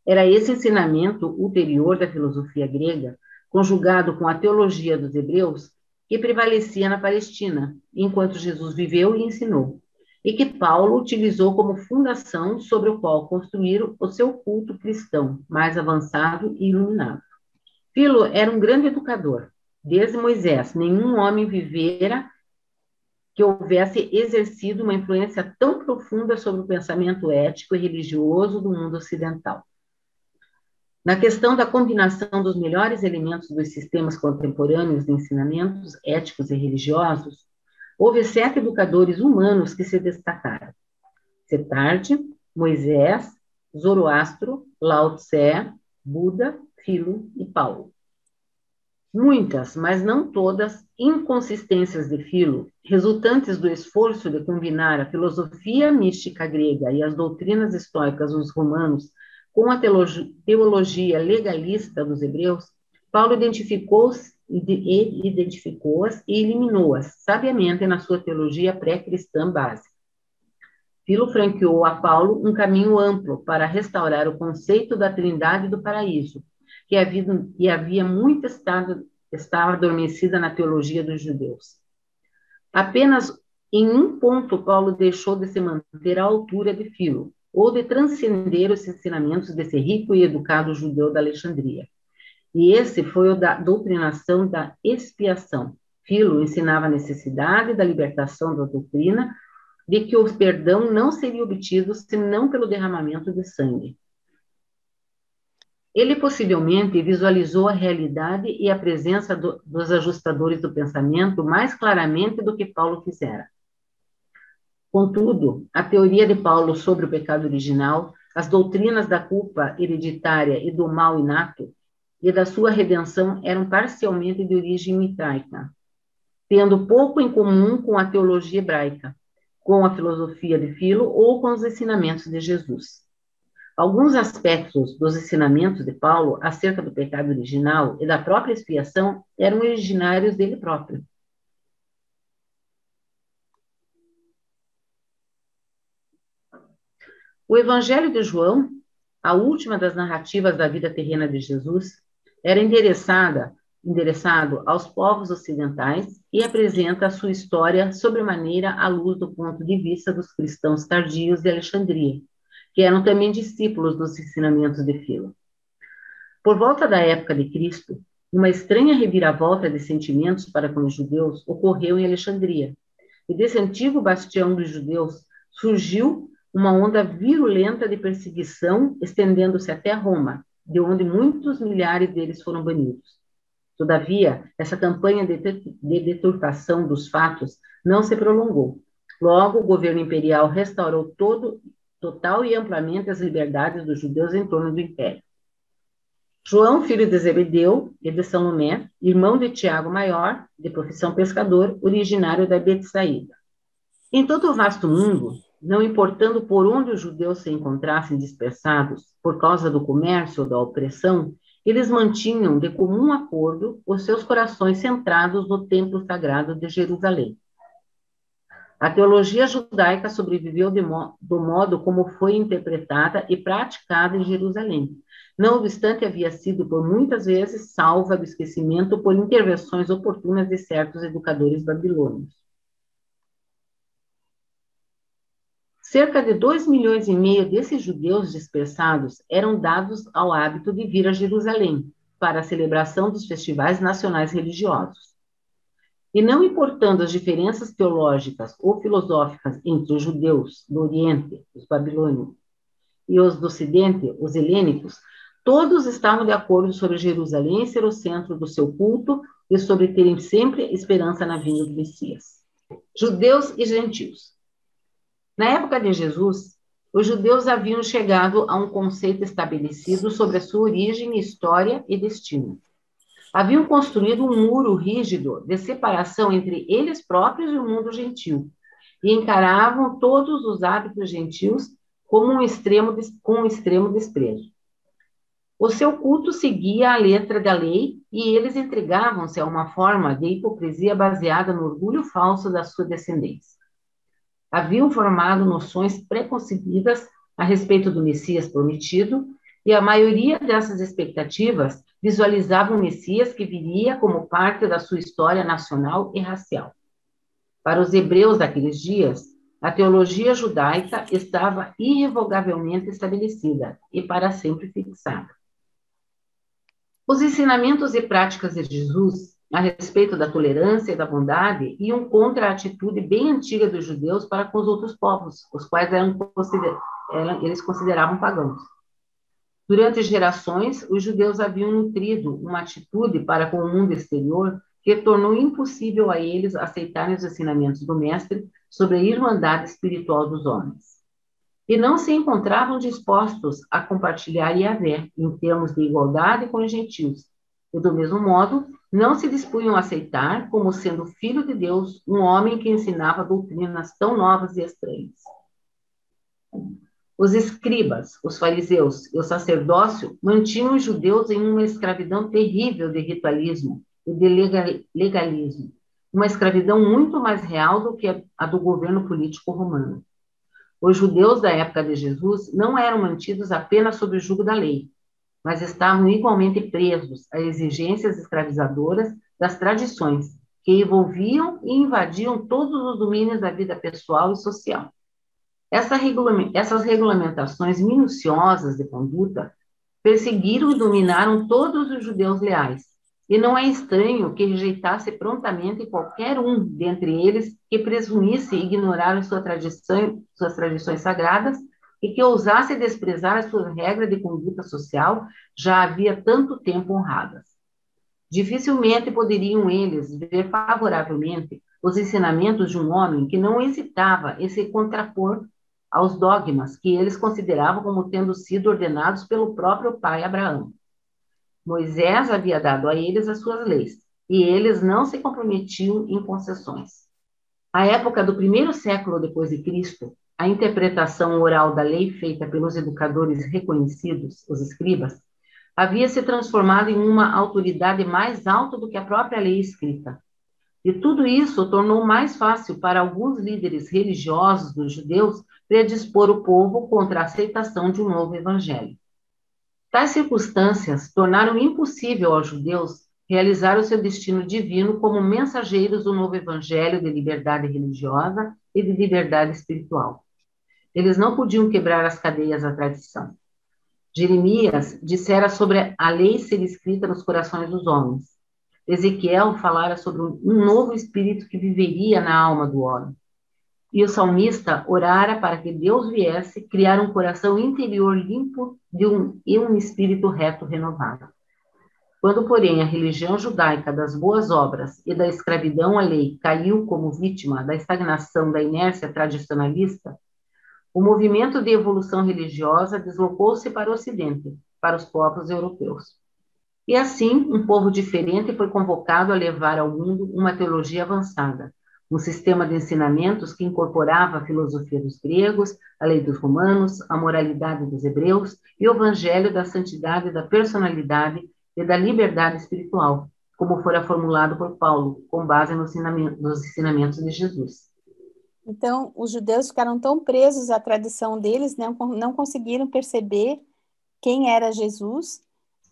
G: Era esse ensinamento ulterior da filosofia grega, conjugado com a teologia dos hebreus, que prevalecia na Palestina, enquanto Jesus viveu e ensinou, e que Paulo utilizou como fundação sobre o qual construir o seu culto cristão, mais avançado e iluminado. Filo era um grande educador. Desde Moisés, nenhum homem vivera que houvesse exercido uma influência tão profunda sobre o pensamento ético e religioso do mundo ocidental. Na questão da combinação dos melhores elementos dos sistemas contemporâneos de ensinamentos éticos e religiosos, houve 7 educadores humanos que se destacaram: Setarte, Moisés, Zoroastro, Lao Tse, Buda, Filo e Paulo. Muitas, mas não todas, inconsistências de Filo, resultantes do esforço de combinar a filosofia mística grega e as doutrinas estoicas dos romanos com a teologia legalista dos hebreus, Paulo identificou-as e eliminou-as sabiamente na sua teologia pré-cristã básica. Filo franqueou a Paulo um caminho amplo para restaurar o conceito da Trindade do paraíso, que havia muito estava adormecida na teologia dos judeus. Apenas em um ponto Paulo deixou de se manter à altura de Filo, ou de transcender os ensinamentos desse rico e educado judeu da Alexandria. E esse foi o da doutrinação da expiação. Filo ensinava a necessidade da libertação da doutrina de que o perdão não seria obtido senão pelo derramamento de sangue. Ele possivelmente visualizou a realidade e a presença dos ajustadores do pensamento mais claramente do que Paulo fizera. Contudo, a teoria de Paulo sobre o pecado original, as doutrinas da culpa hereditária e do mal inato e da sua redenção eram parcialmente de origem mitraica, tendo pouco em comum com a teologia hebraica, com a filosofia de Filo ou com os ensinamentos de Jesus. Alguns aspectos dos ensinamentos de Paulo acerca do pecado original e da própria expiação eram originários dele próprio. O Evangelho de João, a última das narrativas da vida terrena de Jesus, era endereçado aos povos ocidentais e apresenta a sua história sobremaneira à luz do ponto de vista dos cristãos tardios de Alexandria, que eram também discípulos dos ensinamentos de Filo. Por volta da época de Cristo, uma estranha reviravolta de sentimentos para com os judeus ocorreu em Alexandria, e desse antigo bastião dos judeus surgiu uma onda virulenta de perseguição estendendo-se até Roma, de onde muitos milhares deles foram banidos. Todavia, essa campanha de deturpação dos fatos não se prolongou. Logo, o governo imperial restaurou total e amplamente as liberdades dos judeus em torno do império. João, filho de Zebedeu e de Salomé, irmão de Tiago Maior, de profissão pescador, originário da Betsaída. Em todo o vasto mundo, não importando por onde os judeus se encontrassem dispersados por causa do comércio ou da opressão, eles mantinham de comum acordo os seus corações centrados no templo sagrado de Jerusalém. A teologia judaica sobreviveu do modo como foi interpretada e praticada em Jerusalém. Não obstante, havia sido por muitas vezes salva do esquecimento por intervenções oportunas de certos educadores babilônios. Cerca de 2,5 milhões desses judeus dispersados eram dados ao hábito de vir a Jerusalém para a celebração dos festivais nacionais religiosos. E não importando as diferenças teológicas ou filosóficas entre os judeus do Oriente, os babilônios, e os do Ocidente, os helênicos, todos estavam de acordo sobre Jerusalém ser o centro do seu culto e sobre terem sempre esperança na vinda do Messias. Judeus e gentios. Na época de Jesus, os judeus haviam chegado a um conceito estabelecido sobre a sua origem, história e destino. Haviam construído um muro rígido de separação entre eles próprios e o mundo gentil, e encaravam todos os hábitos gentios com um extremo desprezo. O seu culto seguia a letra da lei e eles entregavam-se a uma forma de hipocrisia baseada no orgulho falso da sua descendência. Haviam formado noções preconcebidas a respeito do Messias prometido, e a maioria dessas expectativas visualizava um Messias que viria como parte da sua história nacional e racial. Para os hebreus daqueles dias, a teologia judaica estava irrevogavelmente estabelecida e para sempre fixada. Os ensinamentos e práticas de Jesus a respeito da tolerância e da bondade iam contra a atitude bem antiga dos judeus para com os outros povos, os quais eles consideravam pagãos. Durante gerações, os judeus haviam nutrido uma atitude para com o mundo exterior que tornou impossível a eles aceitarem os ensinamentos do Mestre sobre a irmandade espiritual dos homens. E não se encontravam dispostos a compartilhar Yahvé em termos de igualdade com os gentios, e do mesmo modo, não se dispunham a aceitar, como sendo filho de Deus, um homem que ensinava doutrinas tão novas e estranhas. Os escribas, os fariseus e o sacerdócio mantinham os judeus em uma escravidão terrível de ritualismo e de legalismo, uma escravidão muito mais real do que a do governo político romano. Os judeus da época de Jesus não eram mantidos apenas sob o jugo da lei, mas estavam igualmente presos a exigências escravizadoras das tradições, que envolviam e invadiam todos os domínios da vida pessoal e social. Essas regulamentações minuciosas de conduta perseguiram e dominaram todos os judeus leais, e não é estranho que rejeitasse prontamente qualquer um dentre eles que presumisse ignorar suas tradições sagradas e que ousasse desprezar as suas regras de conduta social já havia tanto tempo honradas. Dificilmente poderiam eles ver favoravelmente os ensinamentos de um homem que não hesitava em se contrapor aos dogmas que eles consideravam como tendo sido ordenados pelo próprio pai Abraão. Moisés havia dado a eles as suas leis, e eles não se comprometiam em concessões. À época do 1º século depois de Cristo, a interpretação oral da lei feita pelos educadores reconhecidos, os escribas, havia se transformado em uma autoridade mais alta do que a própria lei escrita. E tudo isso tornou mais fácil para alguns líderes religiosos dos judeus predispor o povo contra a aceitação de um novo evangelho. Tais circunstâncias tornaram impossível aos judeus realizar o seu destino divino como mensageiros do novo evangelho de liberdade religiosa e de liberdade espiritual. Eles não podiam quebrar as cadeias da tradição. Jeremias dissera sobre a lei ser escrita nos corações dos homens. Ezequiel falara sobre um novo espírito que viveria na alma do homem. E o salmista orara para que Deus viesse criar um coração interior limpo e um espírito reto renovado. Quando, porém, a religião judaica das boas obras e da escravidão à lei caiu como vítima da estagnação da inércia tradicionalista, o movimento de evolução religiosa deslocou-se para o Ocidente, para os povos europeus. E assim, um povo diferente foi convocado a levar ao mundo uma teologia avançada, um sistema de ensinamentos que incorporava a filosofia dos gregos, a lei dos romanos, a moralidade dos hebreus e o evangelho da santidade, da personalidade e da liberdade espiritual, como fora formulado por Paulo, com base nos ensinamentos de Jesus.
B: Então, os judeus ficaram tão presos à tradição deles, né, não conseguiram perceber quem era Jesus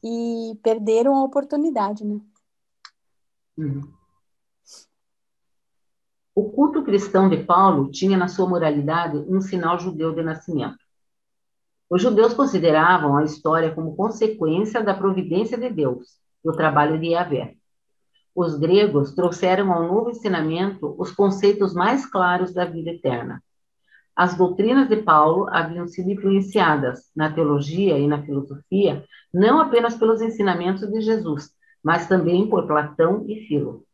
B: e perderam a oportunidade, né?
G: O culto cristão de Paulo tinha na sua moralidade um sinal judeu de nascimento. Os judeus consideravam a história como consequência da providência de Deus, do trabalho de Yahvé. Os gregos trouxeram ao novo ensinamento os conceitos mais claros da vida eterna. As doutrinas de Paulo haviam sido influenciadas na teologia e na filosofia não apenas pelos ensinamentos de Jesus, mas também por Platão e Filo.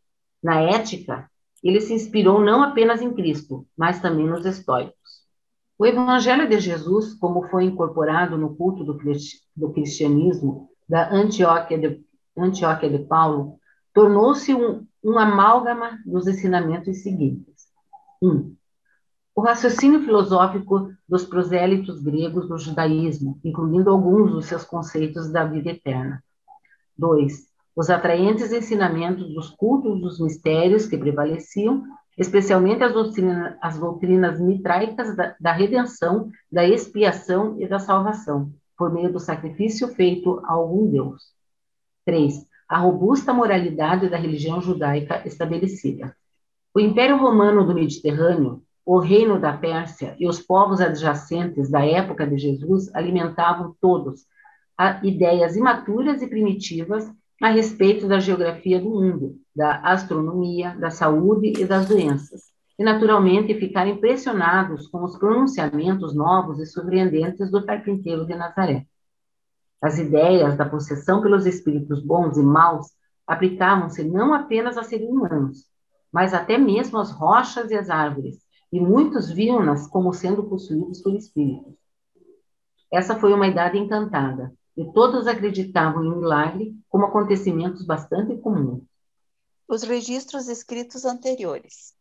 G: Na ética, ele se inspirou não apenas em Cristo, mas também nos estoicos. O Evangelho de Jesus, como foi incorporado no culto do cristianismo da Antioquia de Paulo, tornou-se um amálgama dos ensinamentos seguintes. 1. O raciocínio filosófico dos prosélitos gregos do judaísmo, incluindo alguns dos seus conceitos da vida eterna. 2. Os atraentes ensinamentos dos cultos dos mistérios que prevaleciam, especialmente as doutrinas mitraicas da redenção, da expiação e da salvação, por meio do sacrifício feito a algum Deus. 3. A robusta moralidade da religião judaica estabelecida. O Império Romano do Mediterrâneo, o Reino da Pérsia e os povos adjacentes da época de Jesus alimentavam todos ideias imaturas e primitivas a respeito da geografia do mundo, da astronomia, da saúde e das doenças, e naturalmente ficaram impressionados com os pronunciamentos novos e surpreendentes do carpinteiro de Nazaré. As ideias da possessão pelos espíritos bons e maus aplicavam-se não apenas a seres humanos, mas até mesmo às rochas e às árvores, e muitos viam-nas como sendo possuídos por espíritos. Essa foi uma idade encantada, e todos acreditavam em milagre como acontecimentos bastante comuns.
H: Os registros escritos anteriores.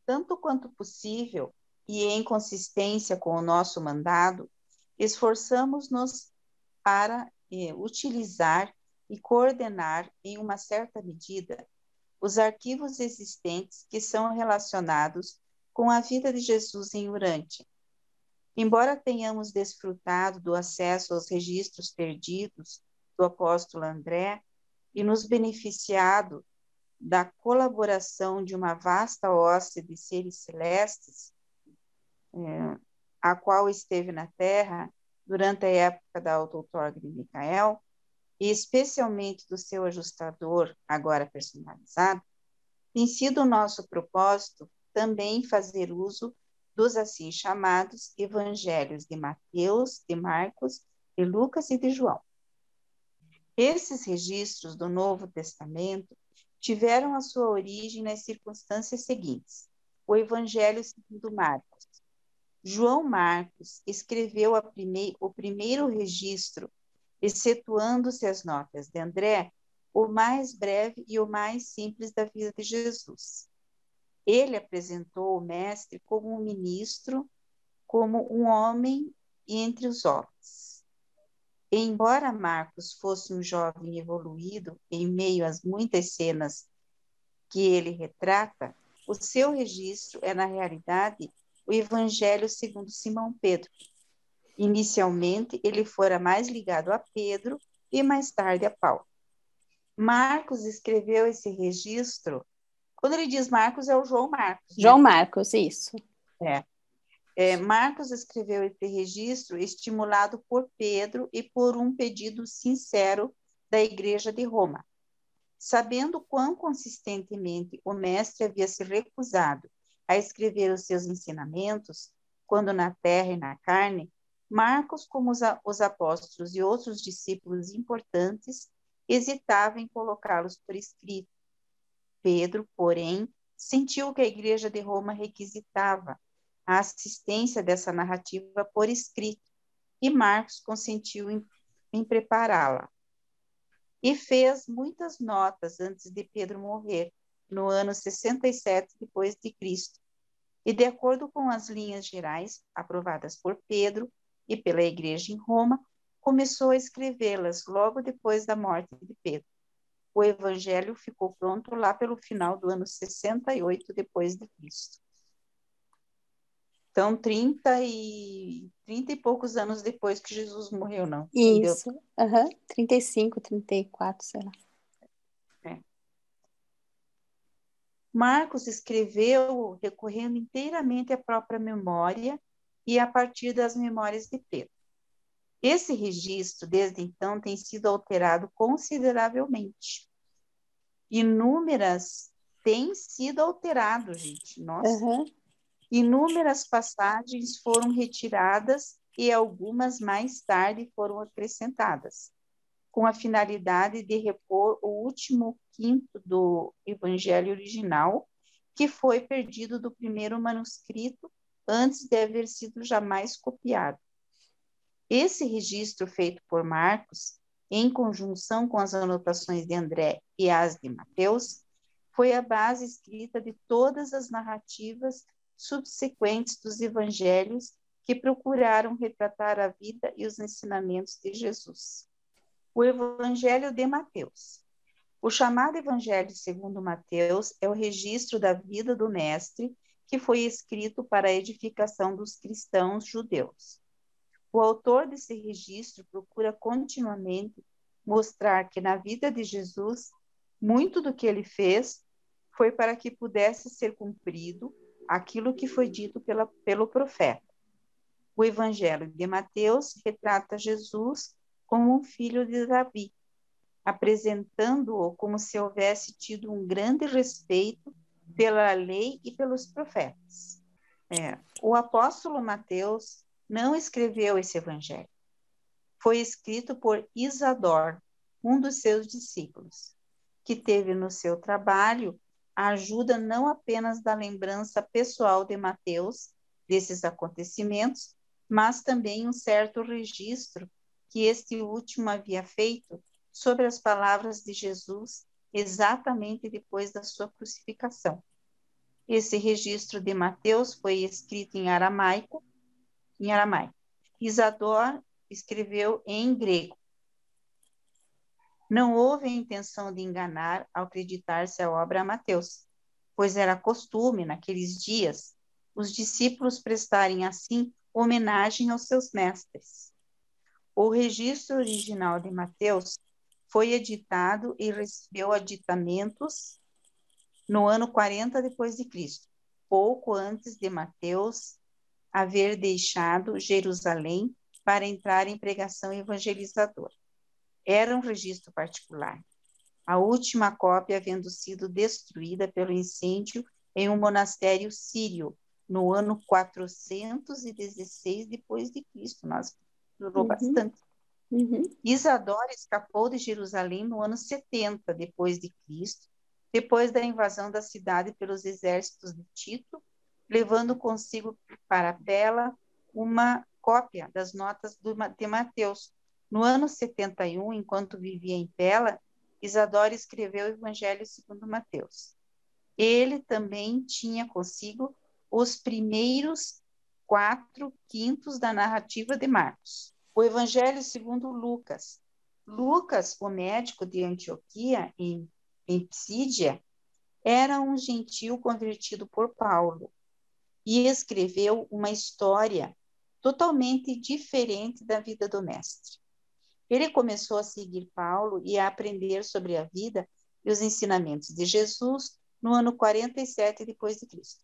H: Tanto quanto possível, e em consistência com o nosso mandado, esforçamos-nos para utilizar e coordenar, em uma certa medida, os arquivos existentes que são relacionados com a vida de Jesus em Urântia. Embora tenhamos desfrutado do acesso aos registros perdidos do apóstolo André e nos beneficiado da colaboração de uma vasta hoste de seres celestes, a qual esteve na Terra durante a época da auto-outorga de Micael, e especialmente do seu ajustador, agora personalizado, tem sido o nosso propósito também fazer uso dos assim chamados evangelhos de Mateus, de Marcos, de Lucas e de João. Esses registros do Novo Testamento tiveram a sua origem nas circunstâncias seguintes. O Evangelho segundo Marcos. João Marcos escreveu o primeiro registro, excetuando-se as notas de André, o mais breve e o mais simples da vida de Jesus. Ele apresentou o mestre como um ministro, como um homem entre os homens. Embora Marcos fosse um jovem evoluído em meio às muitas cenas que ele retrata, o seu registro é, na realidade, o Evangelho segundo Simão Pedro. Inicialmente, ele fora mais ligado a Pedro e mais tarde a Paulo. Marcos escreveu esse registro. Quando ele diz Marcos, é o João Marcos.
B: João Marcos, isso.
H: Marcos escreveu esse registro estimulado por Pedro e por um pedido sincero da Igreja de Roma. Sabendo quão consistentemente o mestre havia se recusado a escrever os seus ensinamentos, quando na terra e na carne, Marcos, como os apóstolos e outros discípulos importantes, hesitava em colocá-los por escrito. Pedro, porém, sentiu que a Igreja de Roma requisitava a assistência dessa narrativa por escrito, e Marcos consentiu em prepará-la. E fez muitas notas antes de Pedro morrer, no ano 67 depois de Cristo. E de acordo com as linhas gerais aprovadas por Pedro e pela Igreja em Roma, começou a escrevê-las logo depois da morte de Pedro. O Evangelho ficou pronto lá pelo final do ano 68 depois de Cristo. Então, 30 e poucos anos depois que Jesus morreu, não?
B: Isso, 35, 34, sei lá.
H: Marcos escreveu recorrendo inteiramente à própria memória e a partir das memórias de Pedro. Esse registro, desde então, tem sido alterado consideravelmente. Tem sido alterado, gente. Nossa. Inúmeras passagens foram retiradas e algumas mais tarde foram acrescentadas, com a finalidade de repor o último quinto do Evangelho original, que foi perdido do primeiro manuscrito antes de haver sido jamais copiado. Esse registro feito por Marcos, em conjunção com as anotações de André e as de Mateus, foi a base escrita de todas as narrativas subsequentes dos evangelhos que procuraram retratar a vida e os ensinamentos de Jesus. O Evangelho de Mateus. O chamado Evangelho segundo Mateus é o registro da vida do Mestre que foi escrito para a edificação dos cristãos judeus. O autor desse registro procura continuamente mostrar que na vida de Jesus, muito do que ele fez foi para que pudesse ser cumprido aquilo que foi dito pelo profeta. O Evangelho de Mateus retrata Jesus como um filho de Davi, apresentando-o como se houvesse tido um grande respeito pela lei e pelos profetas. O apóstolo Mateus não escreveu esse Evangelho. Foi escrito por Isador, um dos seus discípulos, que teve no seu trabalho a ajuda não apenas da lembrança pessoal de Mateus desses acontecimentos, mas também um certo registro que este último havia feito sobre as palavras de Jesus exatamente depois da sua crucificação. Esse registro de Mateus foi escrito em aramaico. Isador escreveu em grego. Não houve a intenção de enganar ao acreditar-se a obra a Mateus, pois era costume, naqueles dias, os discípulos prestarem assim homenagem aos seus mestres. O registro original de Mateus foi editado e recebeu aditamentos no ano 40 depois de Cristo, pouco antes de Mateus haver deixado Jerusalém para entrar em pregação evangelizadora. Era um registro particular, a última cópia havendo sido destruída pelo incêndio em um monastério sírio no ano 416 depois de Cristo. Nossa, durou bastante. Isador escapou de Jerusalém no ano 70 depois de Cristo, depois da invasão da cidade pelos exércitos de Tito, levando consigo para Pela uma cópia das notas de Mateus. No ano 71, enquanto vivia em Pela, Isador escreveu o Evangelho segundo Mateus. Ele também tinha consigo os primeiros 4/5 da narrativa de Marcos. O Evangelho segundo Lucas. Lucas, o médico de Antioquia, em Psídia, era um gentil convertido por Paulo e escreveu uma história totalmente diferente da vida do mestre. Ele começou a seguir Paulo e a aprender sobre a vida e os ensinamentos de Jesus no ano 47 depois de Cristo.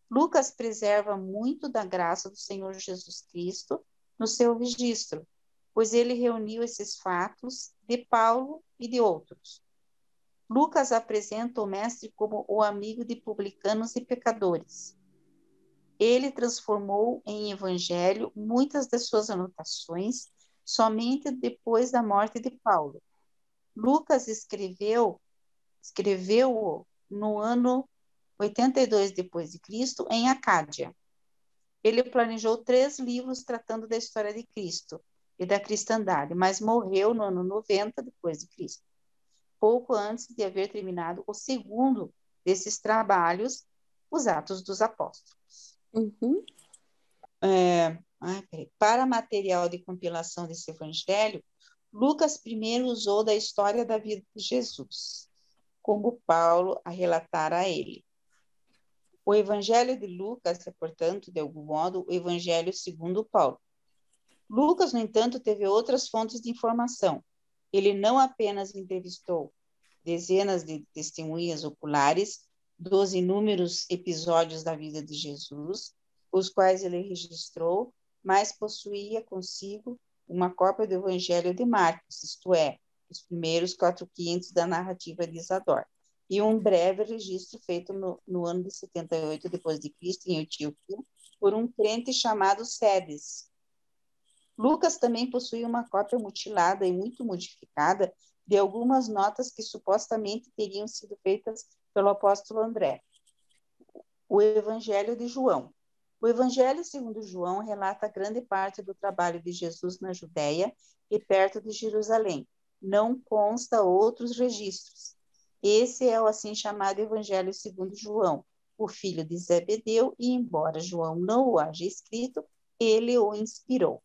H: Lucas preserva muito da graça do Senhor Jesus Cristo no seu registro, pois ele reuniu esses fatos de Paulo e de outros. Lucas apresenta o mestre como o amigo de publicanos e pecadores. Ele transformou em evangelho muitas das suas anotações somente depois da morte de Paulo. Lucas escreveu-o no ano 82 depois de Cristo, em Acádia. Ele planejou 3 livros tratando da história de Cristo e da cristandade, mas morreu no ano 90 depois de Cristo, pouco antes de haver terminado o segundo desses trabalhos, os Atos dos Apóstolos.
B: Uhum.
H: Para material de compilação desse evangelho, Lucas primeiro usou da história da vida de Jesus, como Paulo a relatar a ele. O evangelho de Lucas é, portanto, de algum modo, o evangelho segundo Paulo. Lucas, no entanto, teve outras fontes de informação. Ele não apenas entrevistou dezenas de testemunhas oculares dos inúmeros episódios da vida de Jesus, os quais ele registrou, mas possuía consigo uma cópia do Evangelho de Marcos, isto é, os primeiros 4 quintos da narrativa de Isadora, e um breve registro feito no ano de 78 depois de Cristo, em Antioquia, por um crente chamado Sedes. Lucas também possui uma cópia mutilada e muito modificada de algumas notas que supostamente teriam sido feitas pelo apóstolo André. O Evangelho de João. O Evangelho segundo João relata grande parte do trabalho de Jesus na Judéia e perto de Jerusalém. Não consta outros registros. Esse é o assim chamado Evangelho segundo João, o filho de Zebedeu, e embora João não o haja escrito, ele o inspirou.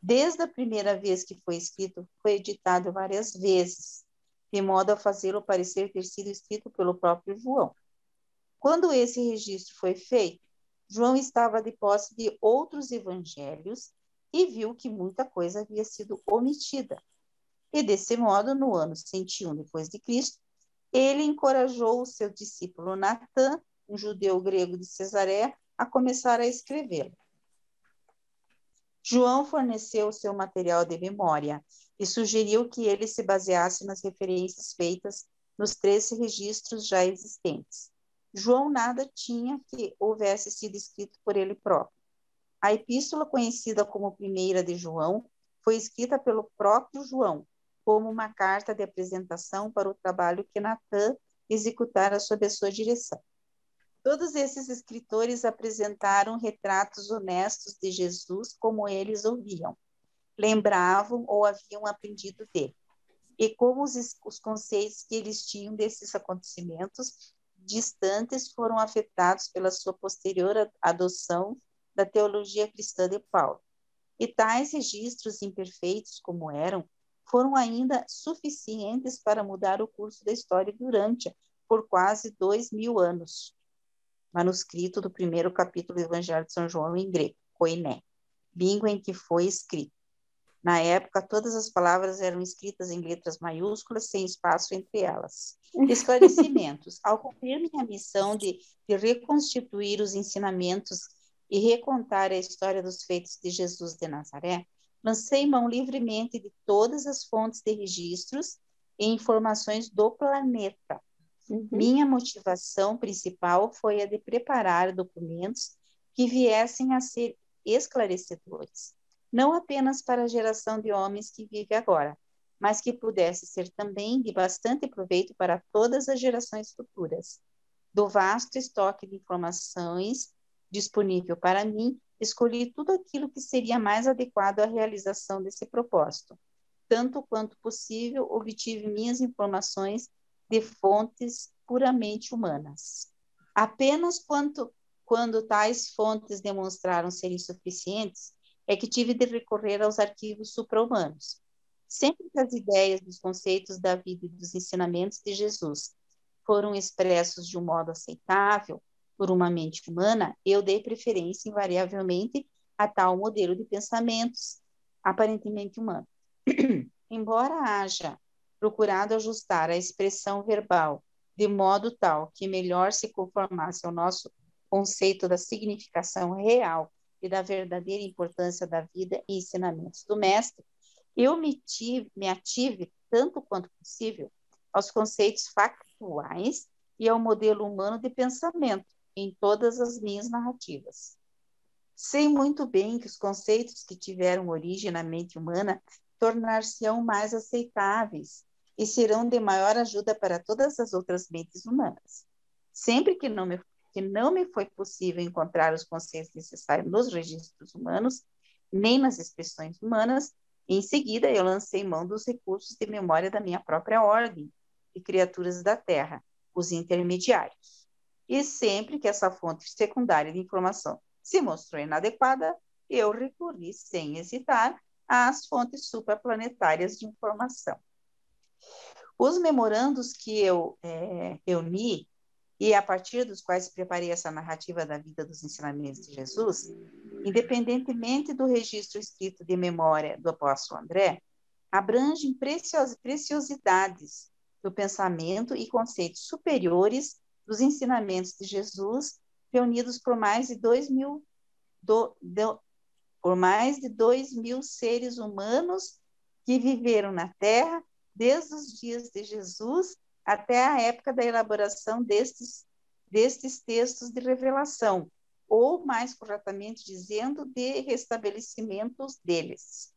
H: Desde a primeira vez que foi escrito, foi editado várias vezes, de modo a fazê-lo parecer ter sido escrito pelo próprio João. Quando esse registro foi feito, João estava de posse de outros evangelhos e viu que muita coisa havia sido omitida. E desse modo, no ano 101 depois de Cristo, ele encorajou o seu discípulo Natã, um judeu grego de Cesareia, a começar a escrevê-lo. João forneceu o seu material de memória e sugeriu que ele se baseasse nas referências feitas nos 13 registros já existentes. João nada tinha que houvesse sido escrito por ele próprio. A epístola, conhecida como Primeira de João, foi escrita pelo próprio João, como uma carta de apresentação para o trabalho que Natã executara sob a sua direção. Todos esses escritores apresentaram retratos honestos de Jesus como eles ouviam, lembravam ou haviam aprendido dele, e como os conceitos que eles tinham desses acontecimentos distantes foram afetados pela sua posterior adoção da teologia cristã de Paulo. E tais registros imperfeitos como eram, foram ainda suficientes para mudar o curso da história durante por quase 2000 anos. Manuscrito do primeiro capítulo do Evangelho de São João em grego, koiné, língua em que foi escrito. Na época, todas as palavras eram escritas em letras maiúsculas, sem espaço entre elas. Esclarecimentos. Ao cumprir minha missão de reconstituir os ensinamentos e recontar a história dos feitos de Jesus de Nazaré, lancei mão livremente de todas as fontes de registros e informações do planeta. Minha motivação principal foi a de preparar documentos que viessem a ser esclarecedores, não apenas para a geração de homens que vive agora, mas que pudesse ser também de bastante proveito para todas as gerações futuras. Do vasto estoque de informações disponível para mim, escolhi tudo aquilo que seria mais adequado à realização desse propósito. Tanto quanto possível, obtive minhas informações de fontes puramente humanas. Apenas quando tais fontes demonstraram serem suficientes, é que tive de recorrer aos arquivos supra-humanos. Sempre que as ideias dos conceitos da vida e dos ensinamentos de Jesus foram expressos de um modo aceitável por uma mente humana, eu dei preferência invariavelmente a tal modelo de pensamentos aparentemente humano. Embora haja procurado ajustar a expressão verbal de modo tal que melhor se conformasse ao nosso conceito da significação real e da verdadeira importância da vida e ensinamentos do Mestre, eu me ative, tanto quanto possível, aos conceitos factuais e ao modelo humano de pensamento em todas as minhas narrativas. Sei muito bem que os conceitos que tiveram origem na mente humana tornar-se-ão mais aceitáveis e serão de maior ajuda para todas as outras mentes humanas. Sempre que não me foi possível encontrar os conceitos necessários nos registros humanos, nem nas expressões humanas, em seguida eu lancei mão dos recursos de memória da minha própria ordem de criaturas da Terra, os intermediários. E sempre que essa fonte secundária de informação se mostrou inadequada, eu recorri sem hesitar às fontes supraplanetárias de informação. Os memorandos que eu reuni e a partir dos quais preparei essa narrativa da vida dos ensinamentos de Jesus, independentemente do registro escrito de memória do apóstolo André, abrangem preciosidades do pensamento e conceitos superiores dos ensinamentos de Jesus, reunidos por mais de 2.000 seres humanos que viveram na Terra desde os dias de Jesus até a época da elaboração destes textos de revelação, ou, mais corretamente dizendo, de restabelecimentos deles.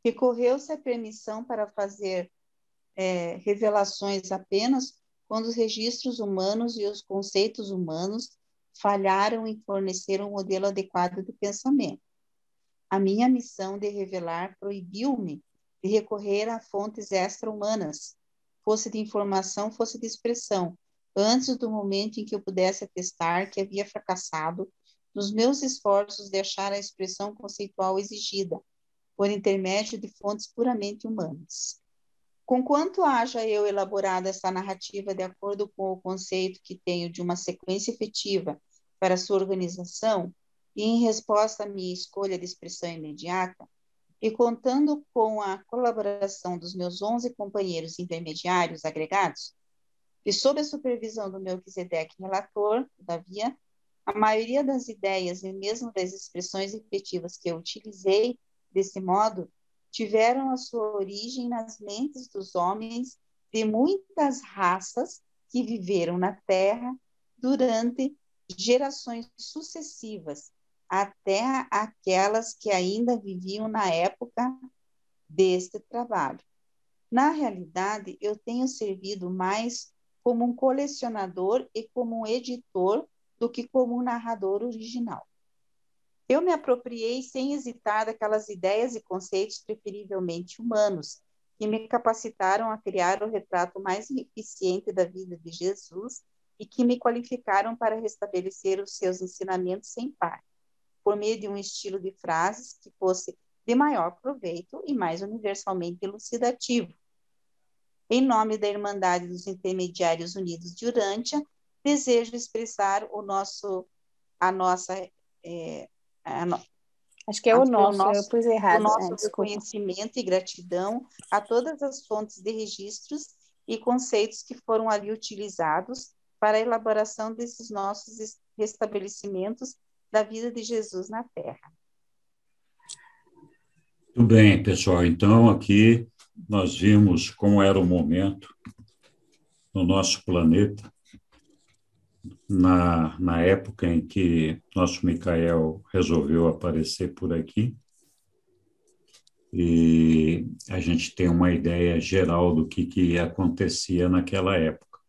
H: Recorreu-se à permissão para fazer revelações apenas quando os registros humanos e os conceitos humanos falharam em fornecer um modelo adequado de pensamento. A minha missão de revelar proibiu-me de recorrer a fontes extra-humanas, fosse de informação, fosse de expressão, antes do momento em que eu pudesse atestar que havia fracassado nos meus esforços de achar a expressão conceitual exigida, por intermédio de fontes puramente humanas. Conquanto haja eu elaborado essa narrativa de acordo com o conceito que tenho de uma sequência efetiva para sua organização, e em resposta à minha escolha de expressão imediata, e contando com a colaboração dos meus 11 companheiros intermediários agregados, e sob a supervisão do Melquisedeque relator, todavia, a maioria das ideias e mesmo das expressões efetivas que eu utilizei, desse modo, tiveram a sua origem nas mentes dos homens de muitas raças que viveram na Terra durante gerações sucessivas, até aquelas que ainda viviam na época deste trabalho. Na realidade, eu tenho servido mais como um colecionador e como um editor do que como um narrador original. Eu me apropriei sem hesitar daquelas ideias e conceitos preferivelmente humanos, que me capacitaram a criar o retrato mais eficiente da vida de Jesus e que me qualificaram para restabelecer os seus ensinamentos sem par, por meio de um estilo de frases que fosse de maior proveito e mais universalmente elucidativo. Em nome da Irmandade dos Intermediários Unidos de Urântia, desejo expressar
B: Acho que é o nosso, eu pus errado.
H: O nosso reconhecimento e gratidão a todas as fontes de registros e conceitos que foram ali utilizados para a elaboração desses nossos restabelecimentos da vida de Jesus na Terra.
A: Muito bem, pessoal. Então, aqui nós vimos como era o momento no nosso planeta, na época em que nosso Micael resolveu aparecer por aqui, e a gente tem uma ideia geral do que acontecia naquela época.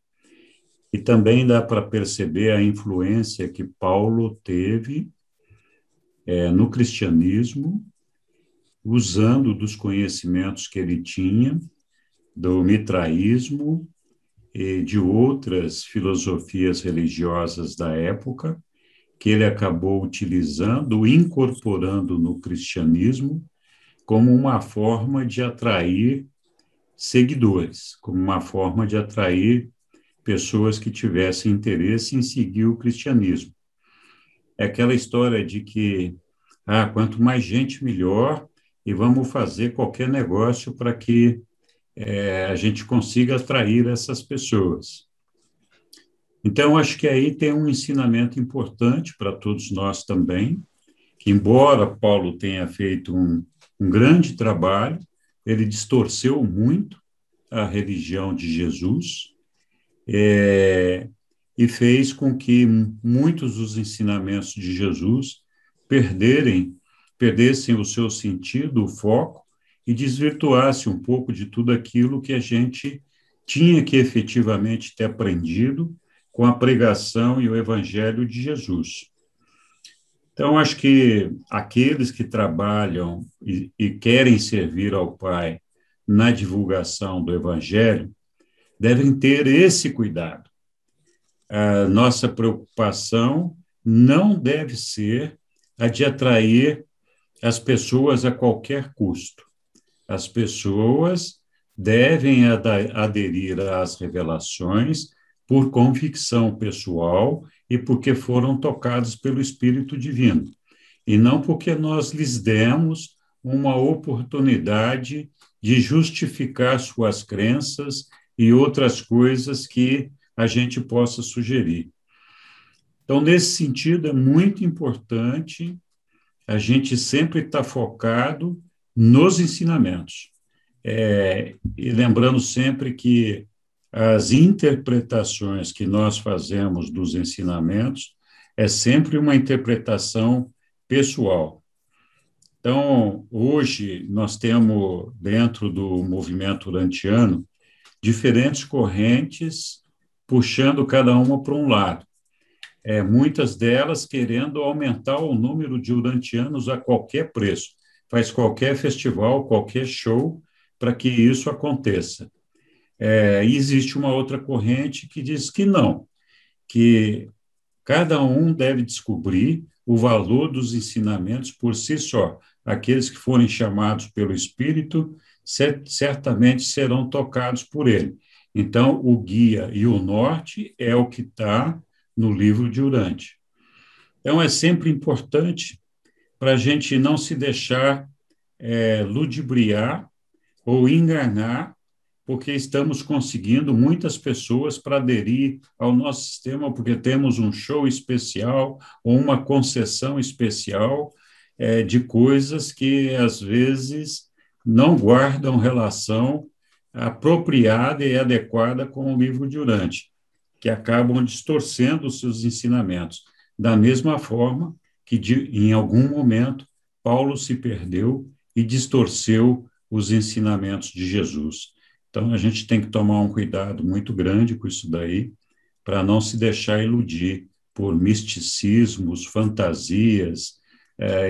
A: E também dá para perceber a influência que Paulo teve no cristianismo, usando dos conhecimentos que ele tinha, do mitraísmo e de outras filosofias religiosas da época, que ele acabou utilizando, incorporando no cristianismo como uma forma de atrair seguidores, como uma forma de atrair pessoas que tivessem interesse em seguir o cristianismo. É aquela história de que, quanto mais gente, melhor, e vamos fazer qualquer negócio para que a gente consiga atrair essas pessoas. Então, acho que aí tem um ensinamento importante para todos nós também, que embora Paulo tenha feito um grande trabalho, ele distorceu muito a religião de Jesus, e fez com que muitos dos ensinamentos de Jesus perdessem o seu sentido, o foco, e desvirtuasse um pouco de tudo aquilo que a gente tinha que efetivamente ter aprendido com a pregação e o evangelho de Jesus. Então, acho que aqueles que trabalham e querem servir ao Pai na divulgação do evangelho devem ter esse cuidado. A nossa preocupação não deve ser a de atrair as pessoas a qualquer custo. As pessoas devem aderir às revelações por convicção pessoal e porque foram tocados pelo Espírito Divino, e não porque nós lhes demos uma oportunidade de justificar suas crenças e outras coisas que a gente possa sugerir. Então, nesse sentido, é muito importante a gente sempre estar focado nos ensinamentos. E lembrando sempre que as interpretações que nós fazemos dos ensinamentos é sempre uma interpretação pessoal. Então, hoje, nós temos, dentro do movimento urantiano, diferentes correntes puxando cada uma para um lado. Muitas delas querendo aumentar o número de urantianos a qualquer preço. Faz qualquer festival, qualquer show, para que isso aconteça. E existe uma outra corrente que diz que não, que cada um deve descobrir o valor dos ensinamentos por si só. Aqueles que forem chamados pelo Espírito certamente serão tocados por ele. Então, o guia e o norte é o que está no livro de Urante. Então, é sempre importante para a gente não se deixar ludibriar ou enganar, porque estamos conseguindo muitas pessoas para aderir ao nosso sistema, porque temos um show especial ou uma concessão especial de coisas que, às vezes, não guardam relação apropriada e adequada com o livro de Urante, que acabam distorcendo os seus ensinamentos. Da mesma forma que, em algum momento, Paulo se perdeu e distorceu os ensinamentos de Jesus. Então, a gente tem que tomar um cuidado muito grande com isso daí, para não se deixar iludir por misticismos, fantasias,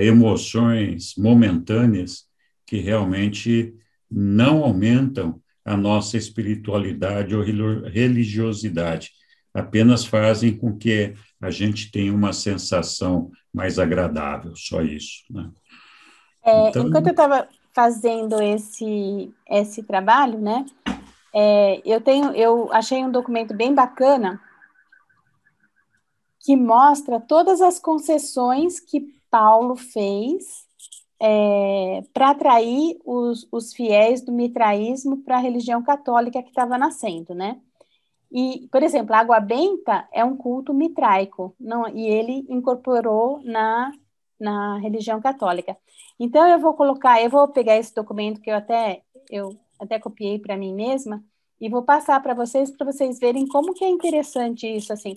A: emoções momentâneas que realmente não aumentam a nossa espiritualidade ou religiosidade, apenas fazem com que a gente tenha uma sensação mais agradável, só isso, né?
B: Então, enquanto eu estava fazendo esse trabalho, né, eu achei um documento bem bacana que mostra todas as concessões que Paulo fez para atrair os fiéis do mitraísmo para a religião católica que estava nascendo, né? E, por exemplo, a água benta é um culto mitraico, e ele incorporou na religião católica. Então, eu vou pegar esse documento que eu até copiei para mim mesma e vou passar para vocês verem como que é interessante isso, assim.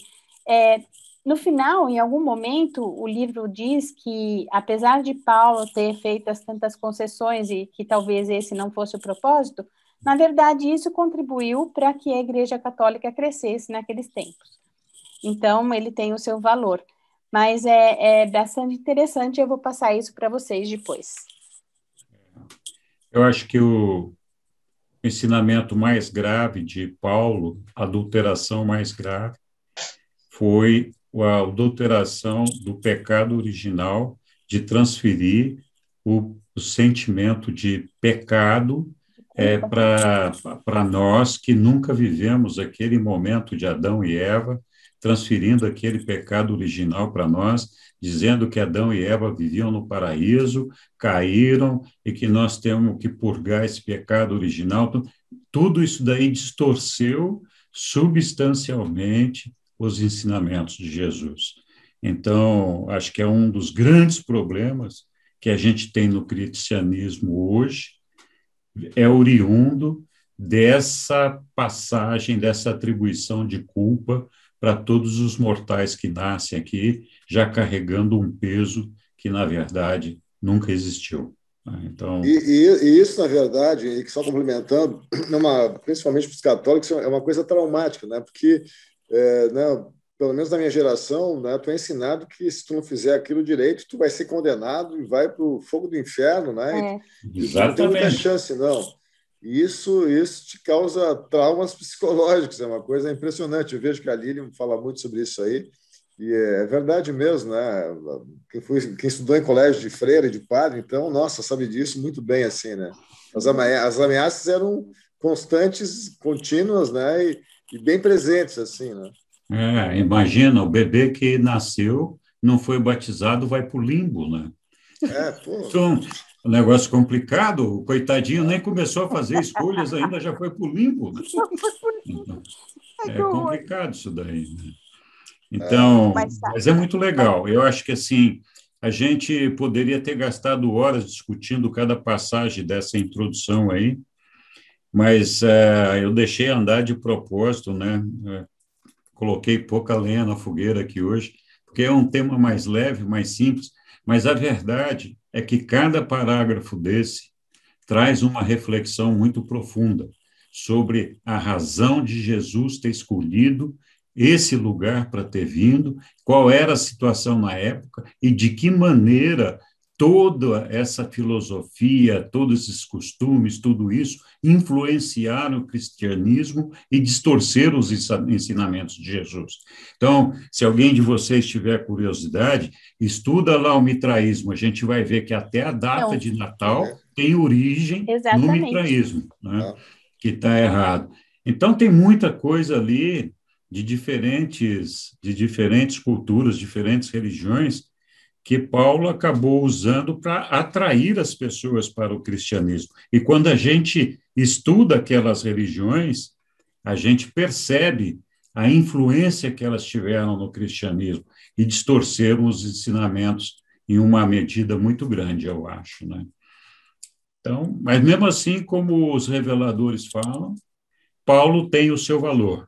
B: No final, em algum momento, o livro diz que, apesar de Paulo ter feito as tantas concessões e que talvez esse não fosse o propósito, na verdade, isso contribuiu para que a Igreja Católica crescesse naqueles tempos. Então, ele tem o seu valor. Mas é bastante interessante, eu vou passar isso para vocês depois.
A: Eu acho que o ensinamento mais grave de Paulo, a adulteração mais grave, foi a adulteração do pecado original, de transferir o sentimento de pecado para nós que nunca vivemos aquele momento de Adão e Eva, transferindo aquele pecado original para nós, dizendo que Adão e Eva viviam no paraíso, caíram e que nós temos que purgar esse pecado original. Então, tudo isso daí distorceu substancialmente os ensinamentos de Jesus. Então, acho que é um dos grandes problemas que a gente tem no cristianismo hoje, é oriundo dessa passagem, dessa atribuição de culpa para todos os mortais que nascem aqui, já carregando um peso que, na verdade, nunca existiu. Então...
C: E isso, na verdade, e só complementando, principalmente para os católicos, é uma coisa traumática, né? Porque, né, pelo menos na minha geração, né, tu é ensinado que se tu não fizer aquilo direito, tu vai ser condenado e vai para o fogo do inferno, né? E tu não tem muita chance, não. E isso te causa traumas psicológicos, é uma coisa impressionante. Eu vejo que a Lilian fala muito sobre isso aí, e é verdade mesmo, né? Quem estudou em colégio de freira e de padre, então, nossa, sabe disso muito bem, assim, né? As ameaças eram constantes, contínuas, né? E bem presentes, assim, né?
A: Imagina, o bebê que nasceu, não foi batizado, vai para o limbo, né? Então, um negócio complicado, o coitadinho nem começou a fazer escolhas ainda, já foi para o limbo. Né? Então, é complicado isso daí. Né? Então, mas é muito legal. Eu acho que, assim, a gente poderia ter gastado horas discutindo cada passagem dessa introdução aí, mas eu deixei andar de propósito, né? Coloquei pouca lenha na fogueira aqui hoje, porque é um tema mais leve, mais simples, mas a verdade é que cada parágrafo desse traz uma reflexão muito profunda sobre a razão de Jesus ter escolhido esse lugar para ter vindo, qual era a situação na época e de que maneira toda essa filosofia, todos esses costumes, tudo isso, influenciaram o cristianismo e distorceram os ensinamentos de Jesus. Então, se alguém de vocês tiver curiosidade, estuda lá o mitraísmo, a gente vai ver que até a data de Natal tem origem no mitraísmo, né? Que está errado. Então, tem muita coisa ali de diferentes culturas, diferentes religiões, que Paulo acabou usando para atrair as pessoas para o cristianismo. E quando a gente estuda aquelas religiões, a gente percebe a influência que elas tiveram no cristianismo e distorceram os ensinamentos em uma medida muito grande, eu acho, né? Então, mas mesmo assim, como os reveladores falam, Paulo tem o seu valor.